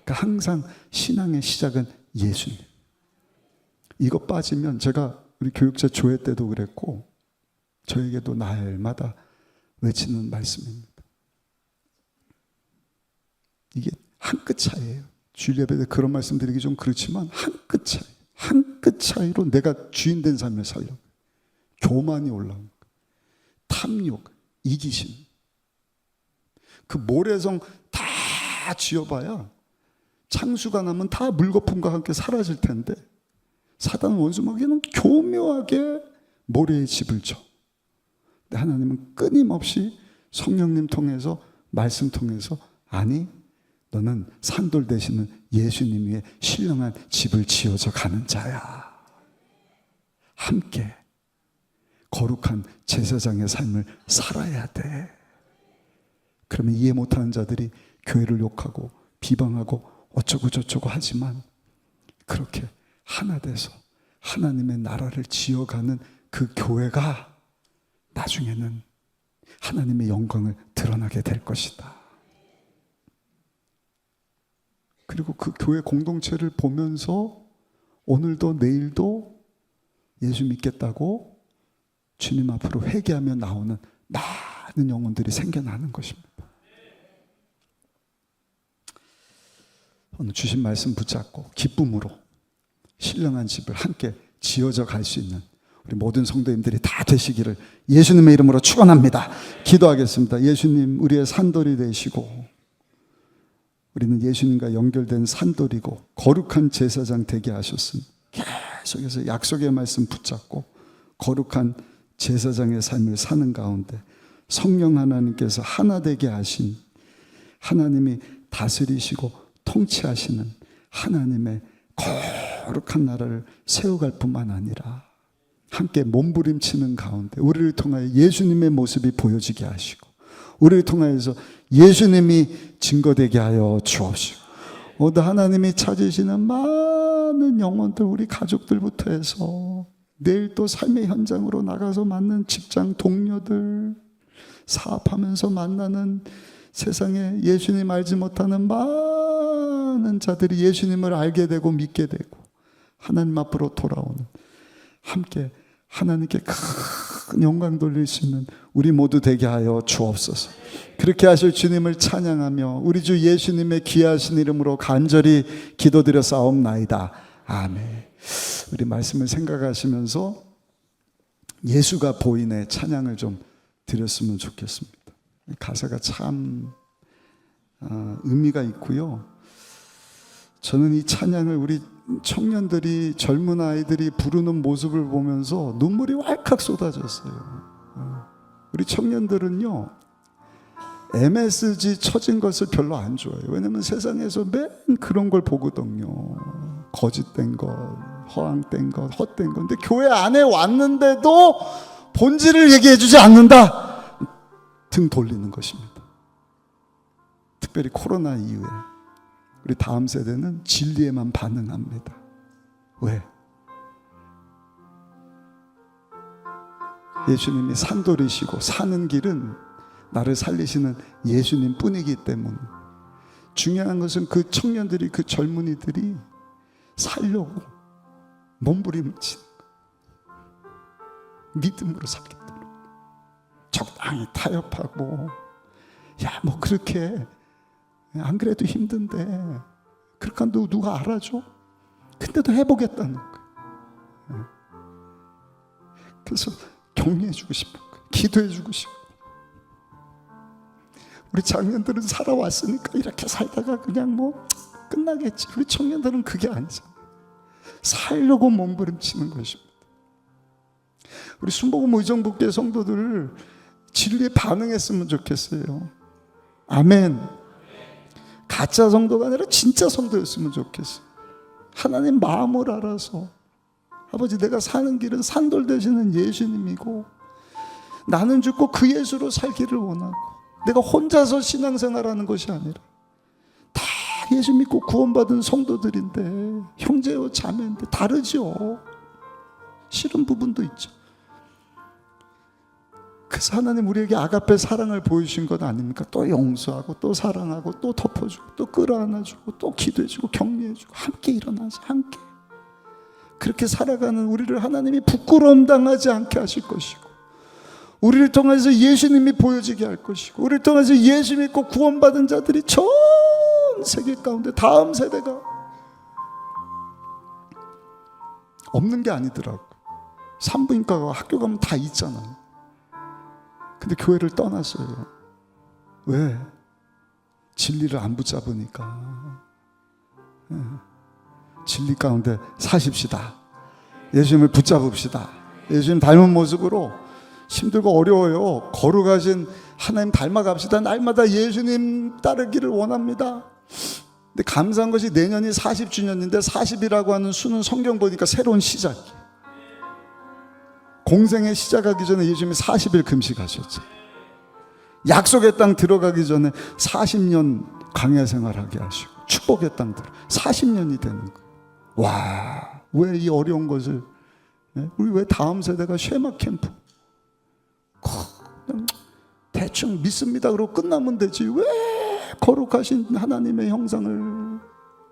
그러니까 항상 신앙의 시작은 예수님. 이거 빠지면, 제가 우리 교육자 조회 때도 그랬고 저에게도 날마다 외치는 말씀입니다. 이게 한 끗 차이예요. 주일 예배 때 그런 말씀 드리기 좀 그렇지만 한 끗 차이. 한 끗 차이로 내가 주인 된 삶을 살려. 교만이 올라오는 거예요. 탐욕, 이기심. 그 모래성 다 지어봐야 창수가 나면 다 물거품과 함께 사라질 텐데, 사단 원수마귀는 교묘하게 모래의 집을 져. 근데 하나님은 끊임없이 성령님 통해서, 말씀 통해서, 아니 너는 산돌 되시는 예수님 위에 신령한 집을 지어져 가는 자야. 함께 거룩한 제사장의 삶을 살아야 돼. 그러면 이해 못하는 자들이 교회를 욕하고 비방하고 어쩌고 저쩌고 하지만, 그렇게 하나 돼서 하나님의 나라를 지어가는 그 교회가 나중에는 하나님의 영광을 드러나게 될 것이다. 그리고 그 교회 공동체를 보면서 오늘도 내일도 예수 믿겠다고 주님 앞으로 회개하며 나오는 많은 영혼들이 생겨나는 것입니다. 오늘 주신 말씀 붙잡고 기쁨으로 신령한 집을 함께 지어져 갈 수 있는 우리 모든 성도님들이 다 되시기를 예수님의 이름으로 축원합니다. 기도하겠습니다. 예수님, 우리의 산돌이 되시고 우리는 예수님과 연결된 산돌이고 거룩한 제사장 되게 하셨으니 계속해서 약속의 말씀 붙잡고 거룩한 제사장의 삶을 사는 가운데 성령 하나님께서 하나 되게 하신, 하나님이 다스리시고 통치하시는 하나님의 거룩한 나라를 세워갈 뿐만 아니라 함께 몸부림치는 가운데 우리를 통하여 예수님의 모습이 보여지게 하시고 우리를 통하여서 예수님이 증거되게 하여 주옵시고, 오늘 하나님이 찾으시는 많은 영혼들, 우리 가족들부터 해서 내일 또 삶의 현장으로 나가서 만난 직장 동료들, 사업하면서 만나는 세상에 예수님 알지 못하는 많은 자들이 예수님을 알게 되고 믿게 되고 하나님 앞으로 돌아오는, 함께 하나님께 큰 영광 돌릴 수 있는 우리 모두 되게 하여 주옵소서. 그렇게 하실 주님을 찬양하며 우리 주 예수님의 귀하신 이름으로 간절히 기도드려 싸움나이다. 아멘. 우리 말씀을 생각하시면서 예수가 보이네 찬양을 좀 드렸으면 좋겠습니다. 가사가 참 의미가 있고요. 저는 이 찬양을 우리 청년들이, 젊은 아이들이 부르는 모습을 보면서 눈물이 왈칵 쏟아졌어요. 우리 청년들은요, MSG 처진 것을 별로 안 좋아해요. 왜냐면 세상에서 맨 그런 걸 보거든요. 거짓된 것, 허황된 것, 헛된 것. 근데 교회 안에 왔는데도 본질을 얘기해 주지 않는다. 등 돌리는 것입니다. 특별히 코로나 이후에 우리 다음 세대는 진리에만 반응합니다. 왜? 예수님이 산돌이시고 사는 길은 나를 살리시는 예수님 뿐이기 때문에 중요한 것은 그 청년들이, 그 젊은이들이 살려고 몸부림치는 믿음으로 살겠도록 적당히 타협하고, 야 뭐 그렇게 안 그래도 힘든데 그렇게 한다고 누가 알아줘? 근데도 해보겠다는 거예요. 그래서 격려해주고 싶은 거예요. 기도해주고 싶고, 우리 장년들은 살아왔으니까 이렇게 살다가 그냥 뭐 끝나겠지. 우리 청년들은 그게 아니잖아요. 살려고 몸부림치는 것입니다. 우리 순복음 의정부교회 성도들 진리에 반응했으면 좋겠어요. 아멘. 가짜 성도가 아니라 진짜 성도였으면 좋겠어요. 하나님 마음을 알아서, 아버지, 내가 사는 길은 산돌 되시는 예수님이고 나는 죽고 그 예수로 살기를 원하고, 내가 혼자서 신앙생활하는 것이 아니라 다 예수 믿고 구원받은 성도들인데, 형제요 자매인데 다르죠. 싫은 부분도 있죠. 그래서 하나님 우리에게 아가페 사랑을 보여주신 것 아닙니까? 또 용서하고 또 사랑하고 또 덮어주고 또 끌어안아주고 또 기도해주고 격려해주고 함께 일어나서 함께 그렇게 살아가는 우리를 하나님이 부끄러움 당하지 않게 하실 것이고, 우리를 통해서 예수님이 보여지게 할 것이고, 우리를 통해서 예수 믿고 구원받은 자들이 전 세계 가운데 다음 세대가 없는 게 아니더라고. 산부인과가 학교 가면 다 있잖아요. 근데 교회를 떠났어요. 왜? 진리를 안 붙잡으니까. 진리 가운데 사십시다. 예수님을 붙잡읍시다. 예수님 닮은 모습으로, 힘들고 어려워요, 거룩하신 하나님 닮아갑시다. 날마다 예수님 따르기를 원합니다. 근데 감사한 것이 내년이 40주년인데 40이라고 하는 수는 성경 보니까 새로운 시작이에요. 공생에 시작하기 전에 예수님이 40일 금식하셨죠. 약속의 땅 들어가기 전에 40년 광야 생활하게 하시고 축복의 땅 들어 40년이 되는 거예요. 와, 왜 이 어려운 것을, 우리 왜 다음 세대가 쉐마 캠프 그냥 대충 믿습니다 그러고 끝나면 되지, 왜 거룩하신 하나님의 형상을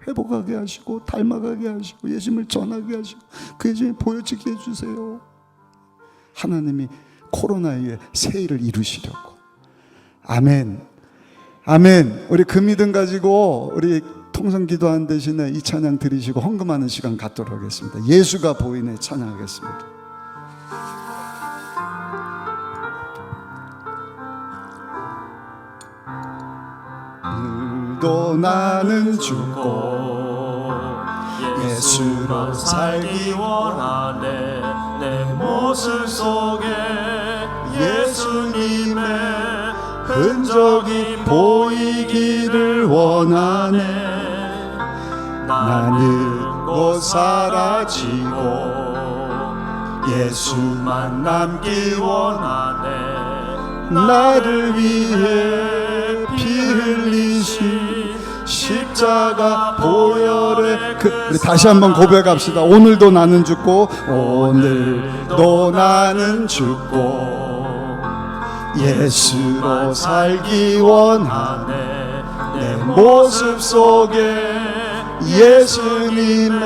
회복하게 하시고 닮아가게 하시고 예수님을 전하게 하시고 그 예수님을 보여지게 해주세요. 하나님이 코로나에 새 일을 이루시려고. 아멘. 아멘. 우리 그 믿음 가지고 우리 통성 기도하는 대신에 이 찬양 드리시고 헌금하는 시간 갖도록 하겠습니다. 예수가 보이네 찬양하겠습니다. 늘도 나는 죽고 예수로 살기 원하네. 내 모습 속에 예수님의 흔적이 보이기를 원하네. 나는 곧 사라지고 예수만 남기 원하네. 나를 위해 피 흘리신 십자가 보혈의 우리 다시 한번 고백합시다. 오늘도 나는 죽고 오늘도 나는 죽고 예수로 살기 원하네. 내 모습 속에 예수님의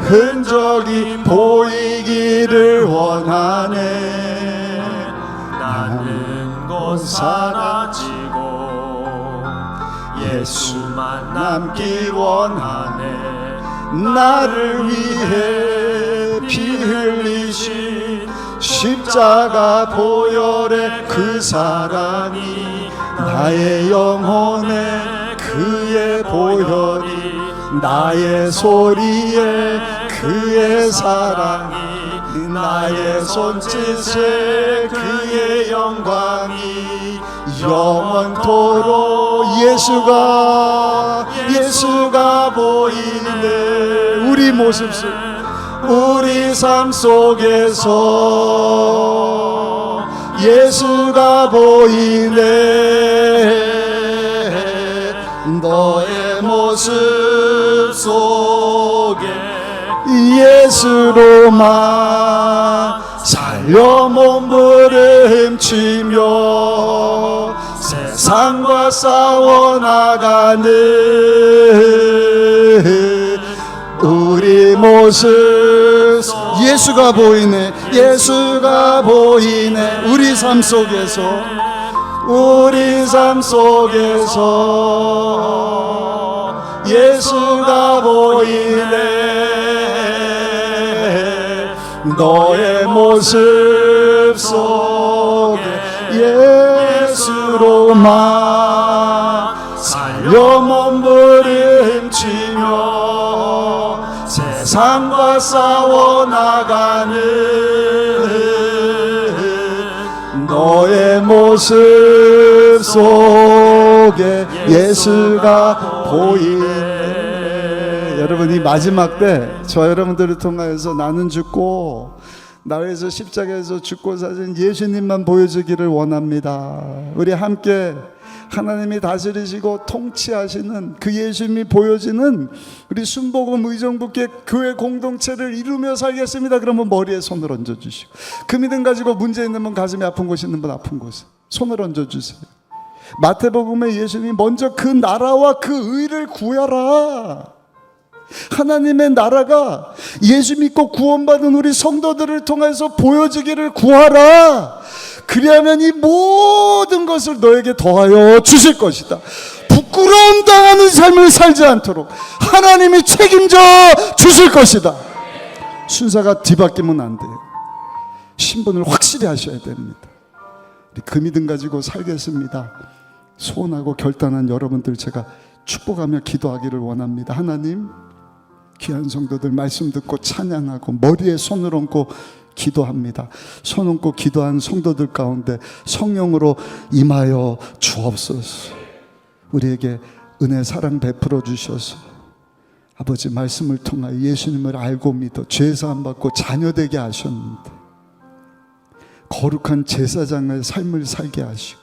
흔적이 보이기를 원하네. 나는 곧 사라지고 예수만 남기 원하네. 나를 위해 피 흘리신 십자가 보혈의 그 사랑이 나의 영혼에 그의 보혈이 나의 소리에 그의 사랑이 나의 손짓에 그의 영광이 영원토록 예수가 보이네. 우리 모습 속 우리 삶 속에서 예수가 보이네. 너의 모습 속에 예수로만 살려 몸부림치며 세상과 싸워나가는 우리 모습 예수가 보이네. 예수가 보이네. 우리 삶 속에서 예수가 보이네. 너의 모습 속에 예수로만 살려 몸부림치며 세상과 싸워 나가는 너의 모습 속에 예수가 보이네. 여러분, 이 마지막 때 저 여러분들을 통하여서 나는 죽고 나 위해서 십자가에서 죽고 사신 예수님만 보여주기를 원합니다. 우리 함께 하나님이 다스리시고 통치하시는 그 예수님이 보여지는 우리 순복음 의정부교회 교회 공동체를 이루며 살겠습니다. 그러면 머리에 손을 얹어주시고, 그 믿음 가지고 문제 있는 분, 가슴이 아픈 곳이 있는 분, 아픈 곳에 손을 얹어주세요. 마태복음에 예수님이 먼저 그 나라와 그 의를 구하라. 하나님의 나라가 예수 믿고 구원받은 우리 성도들을 통해서 보여지기를 구하라. 그리하면 이 모든 것을 너에게 더하여 주실 것이다. 부끄러움 당하는 삶을 살지 않도록 하나님이 책임져 주실 것이다. 순서가 뒤바뀌면 안 돼요. 신분을 확실히 하셔야 됩니다. 우리 그 믿음 가지고 살겠습니다. 소원하고 결단한 여러분들 제가 축복하며 기도하기를 원합니다. 하나님, 귀한 성도들 말씀 듣고 찬양하고 머리에 손을 얹고 기도합니다. 손 얹고 기도한 성도들 가운데 성령으로 임하여 주옵소서. 우리에게 은혜 사랑 베풀어 주셔서 아버지 말씀을 통하여 예수님을 알고 믿어 죄사함 받고 자녀되게 하셨는데 거룩한 제사장의 삶을 살게 하시고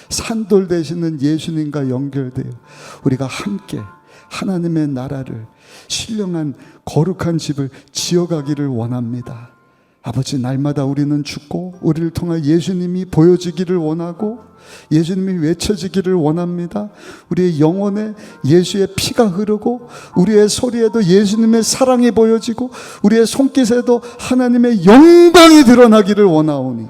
산돌 되시는 예수님과 연결되어 우리가 함께 하나님의 나라를 신령한 거룩한 집을 지어가기를 원합니다. 아버지, 날마다 우리는 죽고 우리를 통해 예수님이 보여지기를 원하고 예수님이 외쳐지기를 원합니다. 우리의 영혼에 예수의 피가 흐르고 우리의 소리에도 예수님의 사랑이 보여지고 우리의 손깃에도 하나님의 영광이 드러나기를 원하오니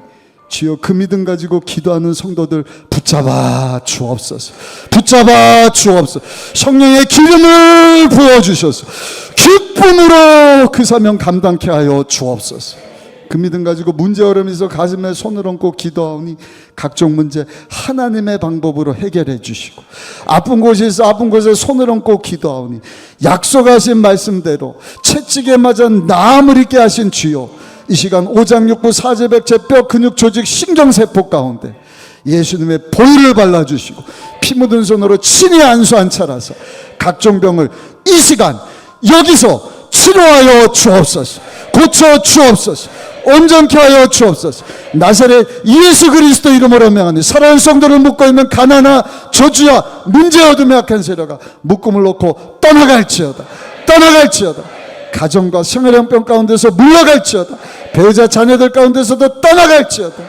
주여, 그 믿음 가지고 기도하는 성도들 붙잡아 주옵소서. 붙잡아 주옵소서. 성령의 기름을 부어주셔서 기쁨으로 그 사명 감당케 하여 주옵소서. 그 믿음 가지고 문제 어려움에서 가슴에 손을 얹고 기도하오니 각종 문제 하나님의 방법으로 해결해 주시고 아픈 곳에서 아픈 곳에 손을 얹고 기도하오니 약속하신 말씀대로 채찍에 맞아 나음을 있게 하신 주여, 이 시간 오장육부 사제백체 뼈 근육 조직 신경세포 가운데 예수님의 보혈을 발라주시고 피 묻은 손으로 친히 안수 안찰하사 각종 병을 이 시간 여기서 치료하여 주옵소서. 고쳐 주옵소서. 온전케 하여 주옵소서. 나사렛 예수 그리스도 이름으로 명하니 살아있는 성도를 묶고 있는 가난한 저주야 문제 어둠의 악한 세력아 묶음을 놓고 떠나갈지어다. 떠나갈지어다. 가정과 생활형병 가운데서 물러갈지어다. 배우자 자녀들 가운데서도 떠나갈지어다.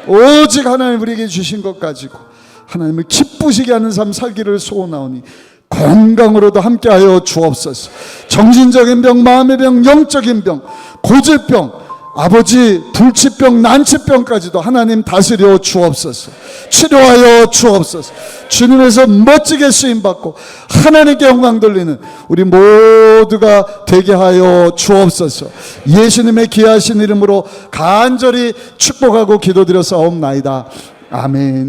오직 하나님 우리에게 주신 것 가지고 하나님을 기쁘시게 하는 삶 살기를 소원하오니 건강으로도 함께하여 주옵소서. 정신적인 병, 마음의 병, 영적인 병, 고질병, 아버지 불치병, 난치병까지도 하나님 다스려 주옵소서. 치료하여 주옵소서. 주님에서 멋지게 쓰임받고 하나님께 영광 돌리는 우리 모두가 되게 하여 주옵소서. 예수님의 귀하신 이름으로 간절히 축복하고 기도드렸사옵나이다. 아멘.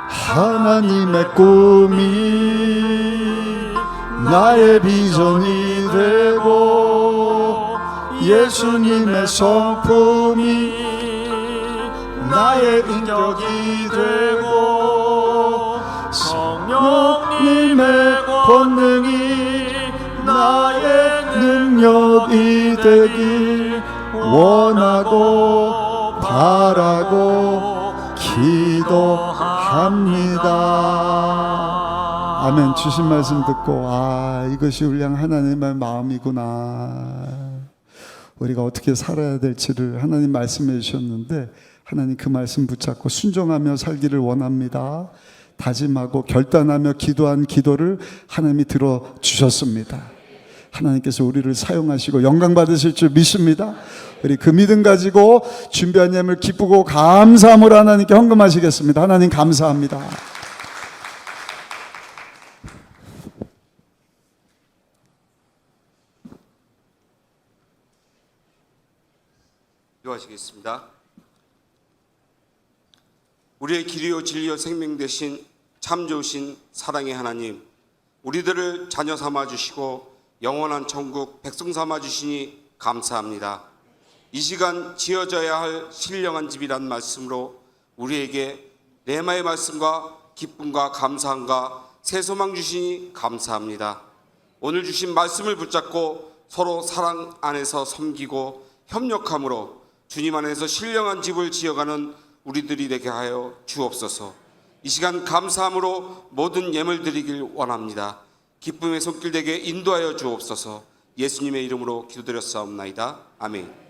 하나님의 꿈이 나의 비전이 되고 예수님의 성품이 나의 인격이 되고 성령님의 권능이 나의 능력이 되길 원하고 바라고 기도합니다. 아멘. 주신 말씀 듣고 이것이 우리 향 하나님의 마음이구나. 우리가 어떻게 살아야 될지를 하나님 말씀해 주셨는데 하나님 그 말씀 붙잡고 순종하며 살기를 원합니다. 다짐하고 결단하며 기도한 기도를 하나님이 들어주셨습니다. 하나님께서 우리를 사용하시고 영광 받으실 줄 믿습니다. 우리 그 믿음 가지고 준비한 예물 기쁘고 감사함으로 하나님께 헌금하시겠습니다. 하나님 감사합니다. 기도하시겠습니다. 우리의 길이요 진리요 생명 되신 참 좋으신 사랑의 하나님, 우리들을 자녀 삼아 주시고 영원한 천국 백성 삼아 주시니 감사합니다. 이 시간 지어져야 할 신령한 집이란 말씀으로 우리에게 레마의 말씀과 기쁨과 감사함과 새 소망 주시니 감사합니다. 오늘 주신 말씀을 붙잡고 서로 사랑 안에서 섬기고 협력함으로 주님 안에서 신령한 집을 지어가는 우리들이 되게 하여 주옵소서. 이 시간 감사함으로 모든 예물 드리길 원합니다. 기쁨의 손길 되게 인도하여 주옵소서. 예수님의 이름으로 기도드렸사옵나이다. 아멘.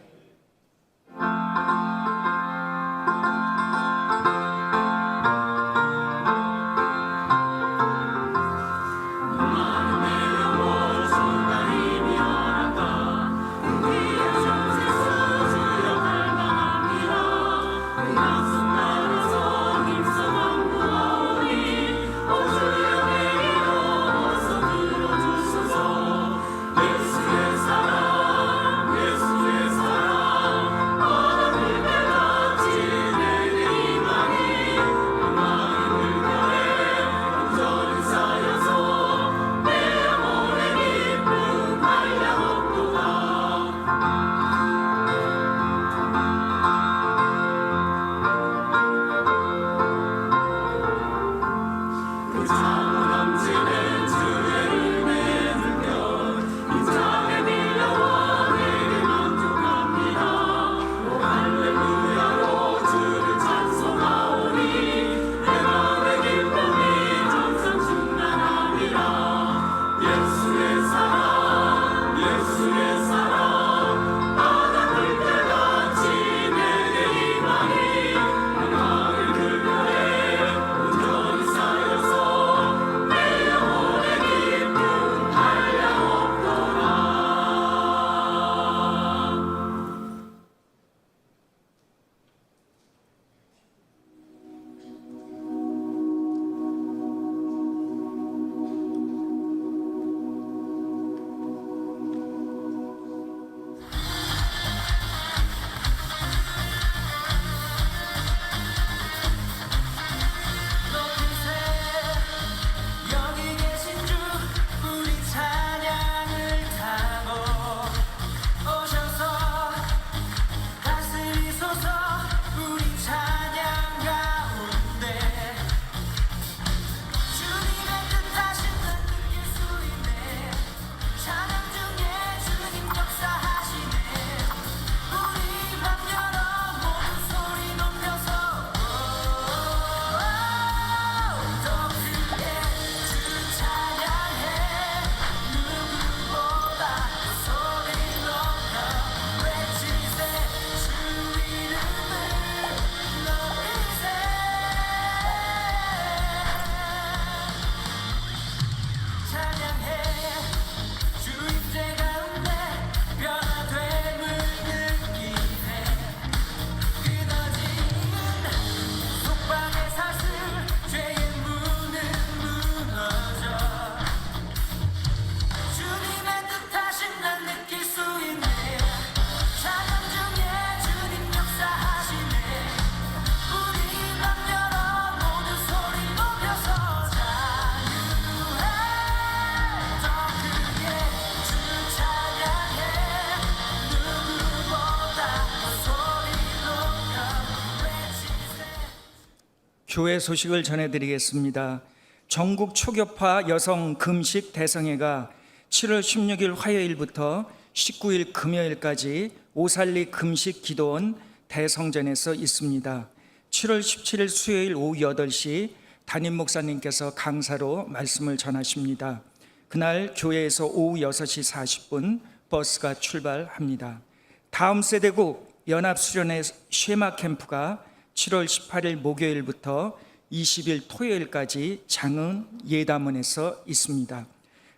교회 소식을 전해드리겠습니다. 전국 초교파 여성 금식 대성회가 7월 16일 화요일부터 19일 금요일까지 오살리 금식 기도원 대성전에서 있습니다. 7월 17일 수요일 오후 8시 담임 목사님께서 강사로 말씀을 전하십니다. 그날 교회에서 오후 6시 40분 버스가 출발합니다. 다음 세대국 연합수련회 쉐마 캠프가 7월 18일 목요일부터 20일 토요일까지 장흥 예담원에서 있습니다.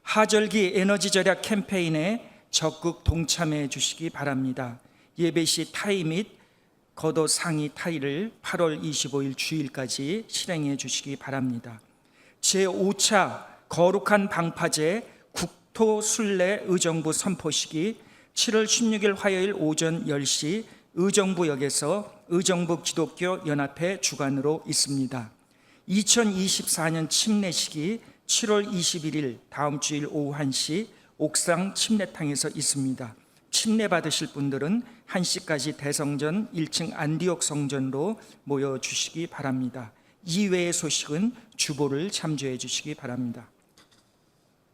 하절기 에너지 절약 캠페인에 적극 동참해 주시기 바랍니다. 예배 시 타이 및 겉옷 상의 타이를 8월 25일 주일까지 실행해 주시기 바랍니다. 제5차 거룩한 방파제 국토순례 의정부 선포식이 7월 16일 화요일 오전 10시 의정부역에서 의정부 기독교 연합회 주관으로 있습니다. 2024년 침례식이 7월 21일 다음 주일 오후 1시 옥상 침례탕에서 있습니다. 침례 받으실 분들은 1시까지 대성전 1층 안디옥 성전로 모여주시기 바랍니다. 이외의 소식은 주보를 참조해 주시기 바랍니다.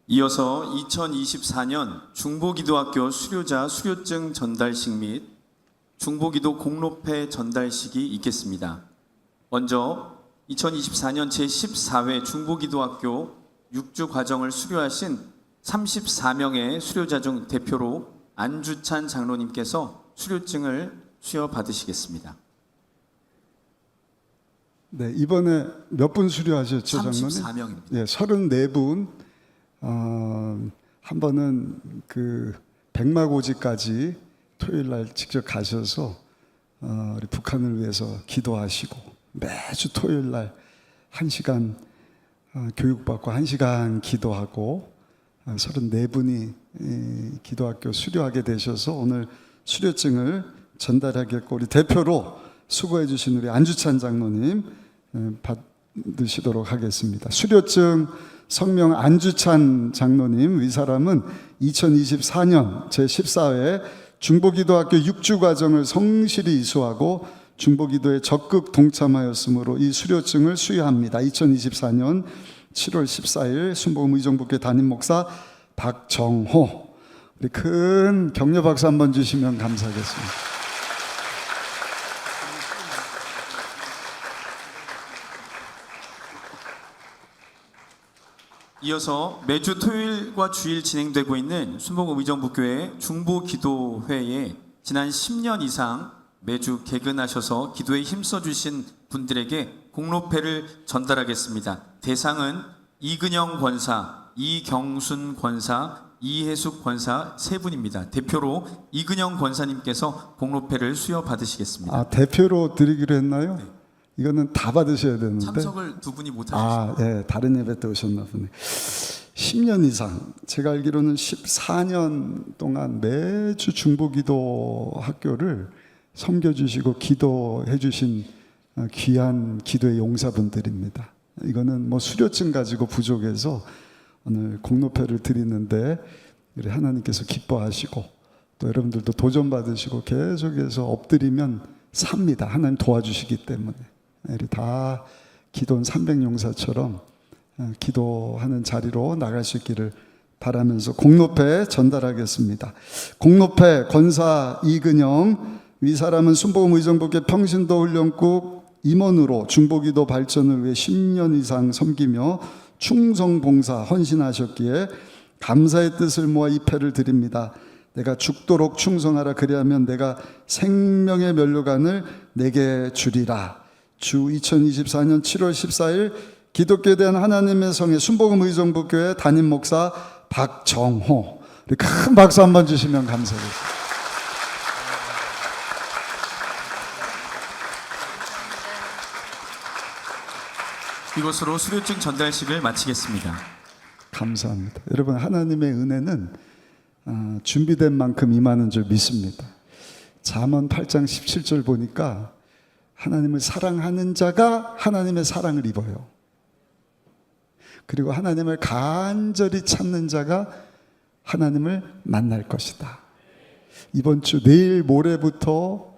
이어서 2024년 중보기도학교 수료자 수료증 전달식 및 중보기도 공로패 전달식이 있겠습니다. 먼저 2024년 제14회 중보기도학교 6주 과정을 수료하신 34명의 수료자 중 대표로 안주찬 장로님께서 수료증을 수여 받으시겠습니다. 네, 이번에 몇 분 수료하셨죠, 장로님? 34명입니다. 예, 34분. 한 번은 그 백마고지까지 토요일 날 직접 가셔서 우리 북한을 위해서 기도하시고 매주 토요일 날 1시간 교육받고 1시간 기도하고 34분이 기도학교 수료하게 되셔서 오늘 수료증을 전달하겠고, 우리 대표로 수고해 주신 우리 안주찬 장로님 받으시도록 하겠습니다. 수료증 성명 안주찬 장로님, 이 사람은 2024년 제14회 중보기도학교 6주 과정을 성실히 이수하고 중보기도에 적극 동참하였으므로 이 수료증을 수여합니다. 2024년 7월 14일 순복음 의정부교회 담임 목사 박정호, 우리 큰 격려 박수 한번 주시면 감사하겠습니다. 이어서 매주 토요일과 주일 진행되고 있는 순복음 의정부교회 중보기도회에 지난 10년 이상 매주 개근하셔서 기도에 힘써주신 분들에게 공로패를 전달하겠습니다. 대상은 이근영 권사, 이경순 권사, 이혜숙 권사 세 분입니다. 대표로 이근영 권사님께서 공로패를 수여 받으시겠습니다. 아, 대표로 드리기로 했나요? 네. 이거는 다 받으셔야 되는데. 참석을 두 분이 못하셨습니다. 예, 다른 예배 때 오셨나 보네. 10년 이상, 제가 알기로는 14년 동안 매주 중보기도 학교를 섬겨주시고 기도해주신 귀한 기도의 용사분들입니다. 이거는 뭐 수료증 가지고 부족해서 오늘 공로패를 드리는데 우리 하나님께서 기뻐하시고 또 여러분들도 도전받으시고 계속해서 엎드리면 삽니다. 하나님 도와주시기 때문에. 우리 다 기도원 300용사처럼 기도하는 자리로 나갈 수 있기를 바라면서 공로패 전달하겠습니다. 공로패 권사 이근영, 이 사람은 순복음 의정부교회 평신도 훈련국 임원으로 중보기도 발전을 위해 10년 이상 섬기며 충성봉사 헌신하셨기에 감사의 뜻을 모아 이 패를 드립니다. 내가 죽도록 충성하라, 그리하면 내가 생명의 면류관을 내게 주리라. 주 2024년 7월 14일 기독교에 대한 하나님의 성의 순복음 의정부교회 담임 목사 박정호, 우리 큰 박수 한번 주시면 감사하겠습니다. 이것으로 수료증 전달식을 마치겠습니다. 감사합니다. 여러분, 하나님의 은혜는 준비된 만큼 임하는 줄 믿습니다. 잠언 8장 17절 보니까 하나님을 사랑하는 자가 하나님의 사랑을 입어요. 그리고 하나님을 간절히 찾는 자가 하나님을 만날 것이다. 이번 주 내일 모레부터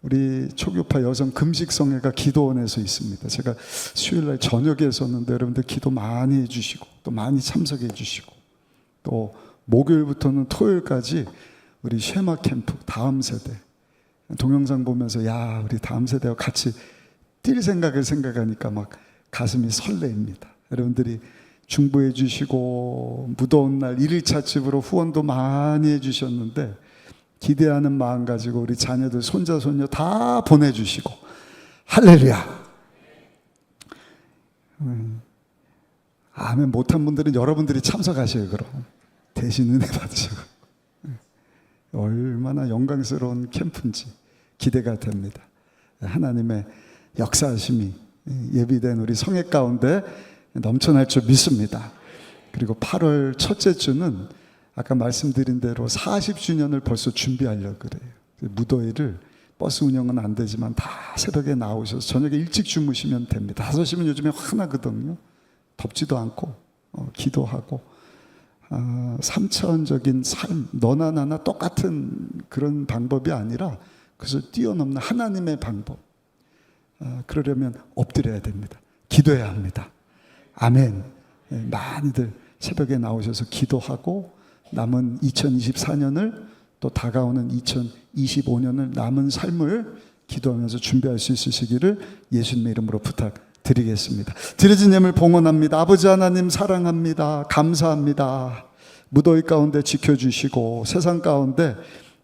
우리 초교파 여성 금식성회가 기도원에서 있습니다. 제가 수요일날 저녁에 했었는데 여러분들 기도 많이 해주시고 또 많이 참석해 주시고, 또 목요일부터는 토요일까지 우리 쉐마 캠프 다음 세대 동영상 보면서 야, 우리 다음 세대와 같이 뛸 생각을 생각하니까 막 가슴이 설레입니다. 여러분들이 중보해 주시고 무더운 날 1일차 집으로 후원도 많이 해주셨는데 기대하는 마음 가지고 우리 자녀들 손자 손녀 다 보내주시고, 할렐루야. 아멘 못한 분들은 여러분들이 참석하셔요. 그럼 대신 은혜 받으셔. 얼마나 영광스러운 캠프인지 기대가 됩니다. 하나님의 역사하심이 예비된 우리 성회 가운데 넘쳐날 줄 믿습니다. 그리고 8월 첫째 주는 아까 말씀드린 대로 40주년을 벌써 준비하려고 그래요. 무더위를, 버스 운영은 안 되지만 다 새벽에 나오셔서 저녁에 일찍 주무시면 됩니다. 5시면 요즘에 환하거든요. 덥지도 않고 기도하고 3차원적인 삶, 너나 나나 똑같은 그런 방법이 아니라 그것을 뛰어넘는 하나님의 방법. 그러려면 엎드려야 됩니다. 기도해야 합니다. 아멘. 많이들 새벽에 나오셔서 기도하고 남은 2024년을 또 다가오는 2025년을 남은 삶을 기도하면서 준비할 수 있으시기를 예수님의 이름으로 부탁드리겠습니다. 드려진 예물 봉헌합니다. 아버지 하나님 사랑합니다. 감사합니다. 무더위 가운데 지켜주시고 세상 가운데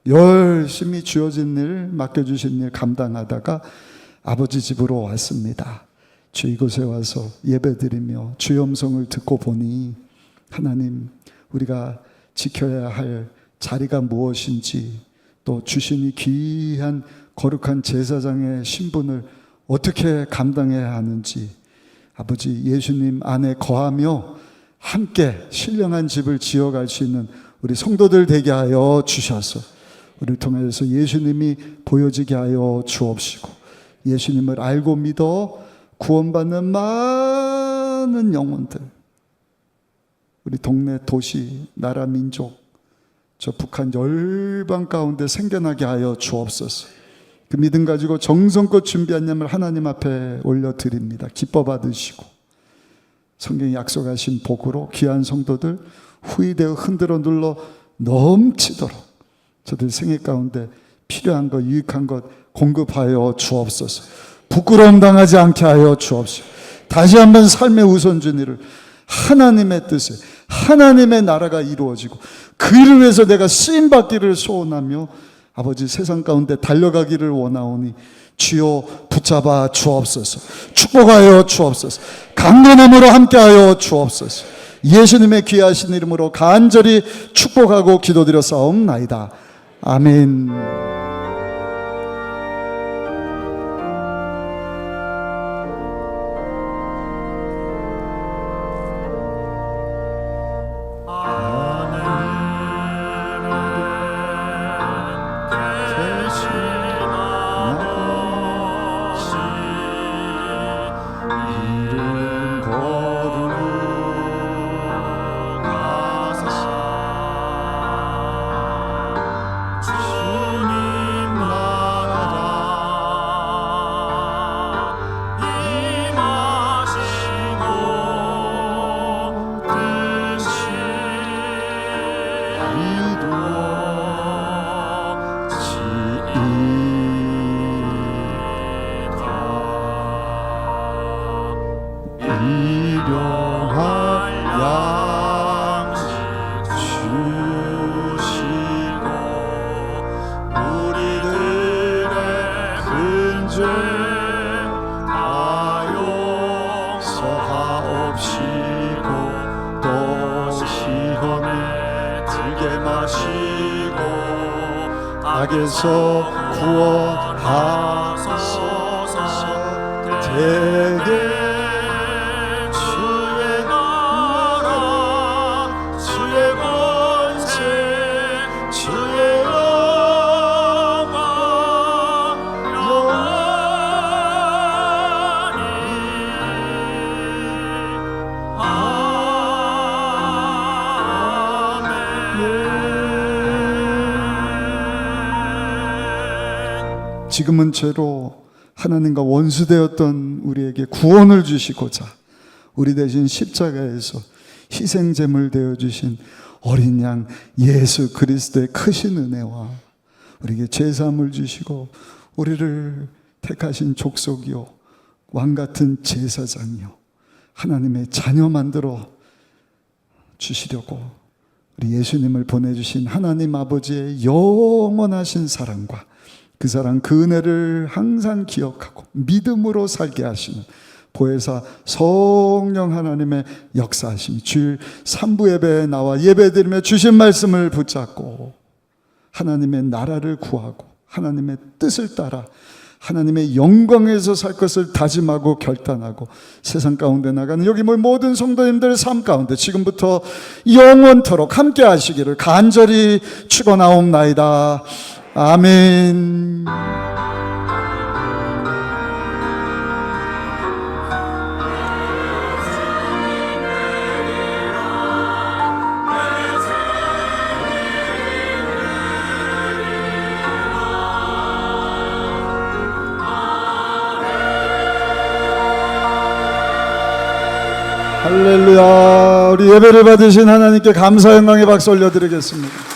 열심히 주어진 일, 맡겨주신 일 감당하다가 아버지 집으로 왔습니다. 주 이곳에 와서 예배드리며 주의 음성을 듣고 보니 하나님, 우리가 지켜야 할 자리가 무엇인지, 또 주신 이 귀한 거룩한 제사장의 신분을 어떻게 감당해야 하는지, 아버지 예수님 안에 거하며 함께 신령한 집을 지어갈 수 있는 우리 성도들 되게 하여 주셔서 우리를 통해서 예수님이 보여지게 하여 주옵시고, 예수님을 알고 믿어 구원받는 많은 영혼들, 우리 동네, 도시, 나라, 민족, 저 북한 열방 가운데 생겨나게 하여 주옵소서. 그 믿음 가지고 정성껏 준비한 예물 하나님 앞에 올려드립니다. 기뻐 받으시고 성경이 약속하신 복으로 귀한 성도들 후이되어 흔들어 눌러 넘치도록 저들 생애 가운데 필요한 것, 유익한 것 공급하여 주옵소서. 부끄러움 당하지 않게 하여 주옵소서. 다시 한번 삶의 우선순위를 하나님의 뜻에, 하나님의 나라가 이루어지고 그 일을 위해서 내가 쓰임받기를 소원하며 아버지 세상 가운데 달려가기를 원하오니 주여 붙잡아 주옵소서. 축복하여 주옵소서. 강건함으로 함께하여 주옵소서. 예수님의 귀하신 이름으로 간절히 축복하고 기도드려 싸움나이다. 아멘. 악에서 구원하소서. 되게 주의 나라, 주의 권세, 주의 영광 영원히. 지금은 죄로 하나님과 원수되었던 우리에게 구원을 주시고자 우리 대신 십자가에서 희생제물 되어주신 어린 양 예수 그리스도의 크신 은혜와 우리에게 죄사함을 주시고 우리를 택하신 족속이요 왕같은 제사장이요 하나님의 자녀 만들어 주시려고 우리 예수님을 보내주신 하나님 아버지의 영원하신 사랑과 그 사랑, 그 은혜를 항상 기억하고 믿음으로 살게 하시는 보혜사 성령 하나님의 역사하심이 주일 3부 예배에 나와 예배드리며 주신 말씀을 붙잡고 하나님의 나라를 구하고 하나님의 뜻을 따라 하나님의 영광에서 살 것을 다짐하고 결단하고 세상 가운데 나가는 여기 모든 성도님들의 삶 가운데 지금부터 영원토록 함께 하시기를 간절히 축원하옵나이다. 아멘. 우리 예배를 받으신 하나님께 감사 영광의 박수 올려드리겠습니다.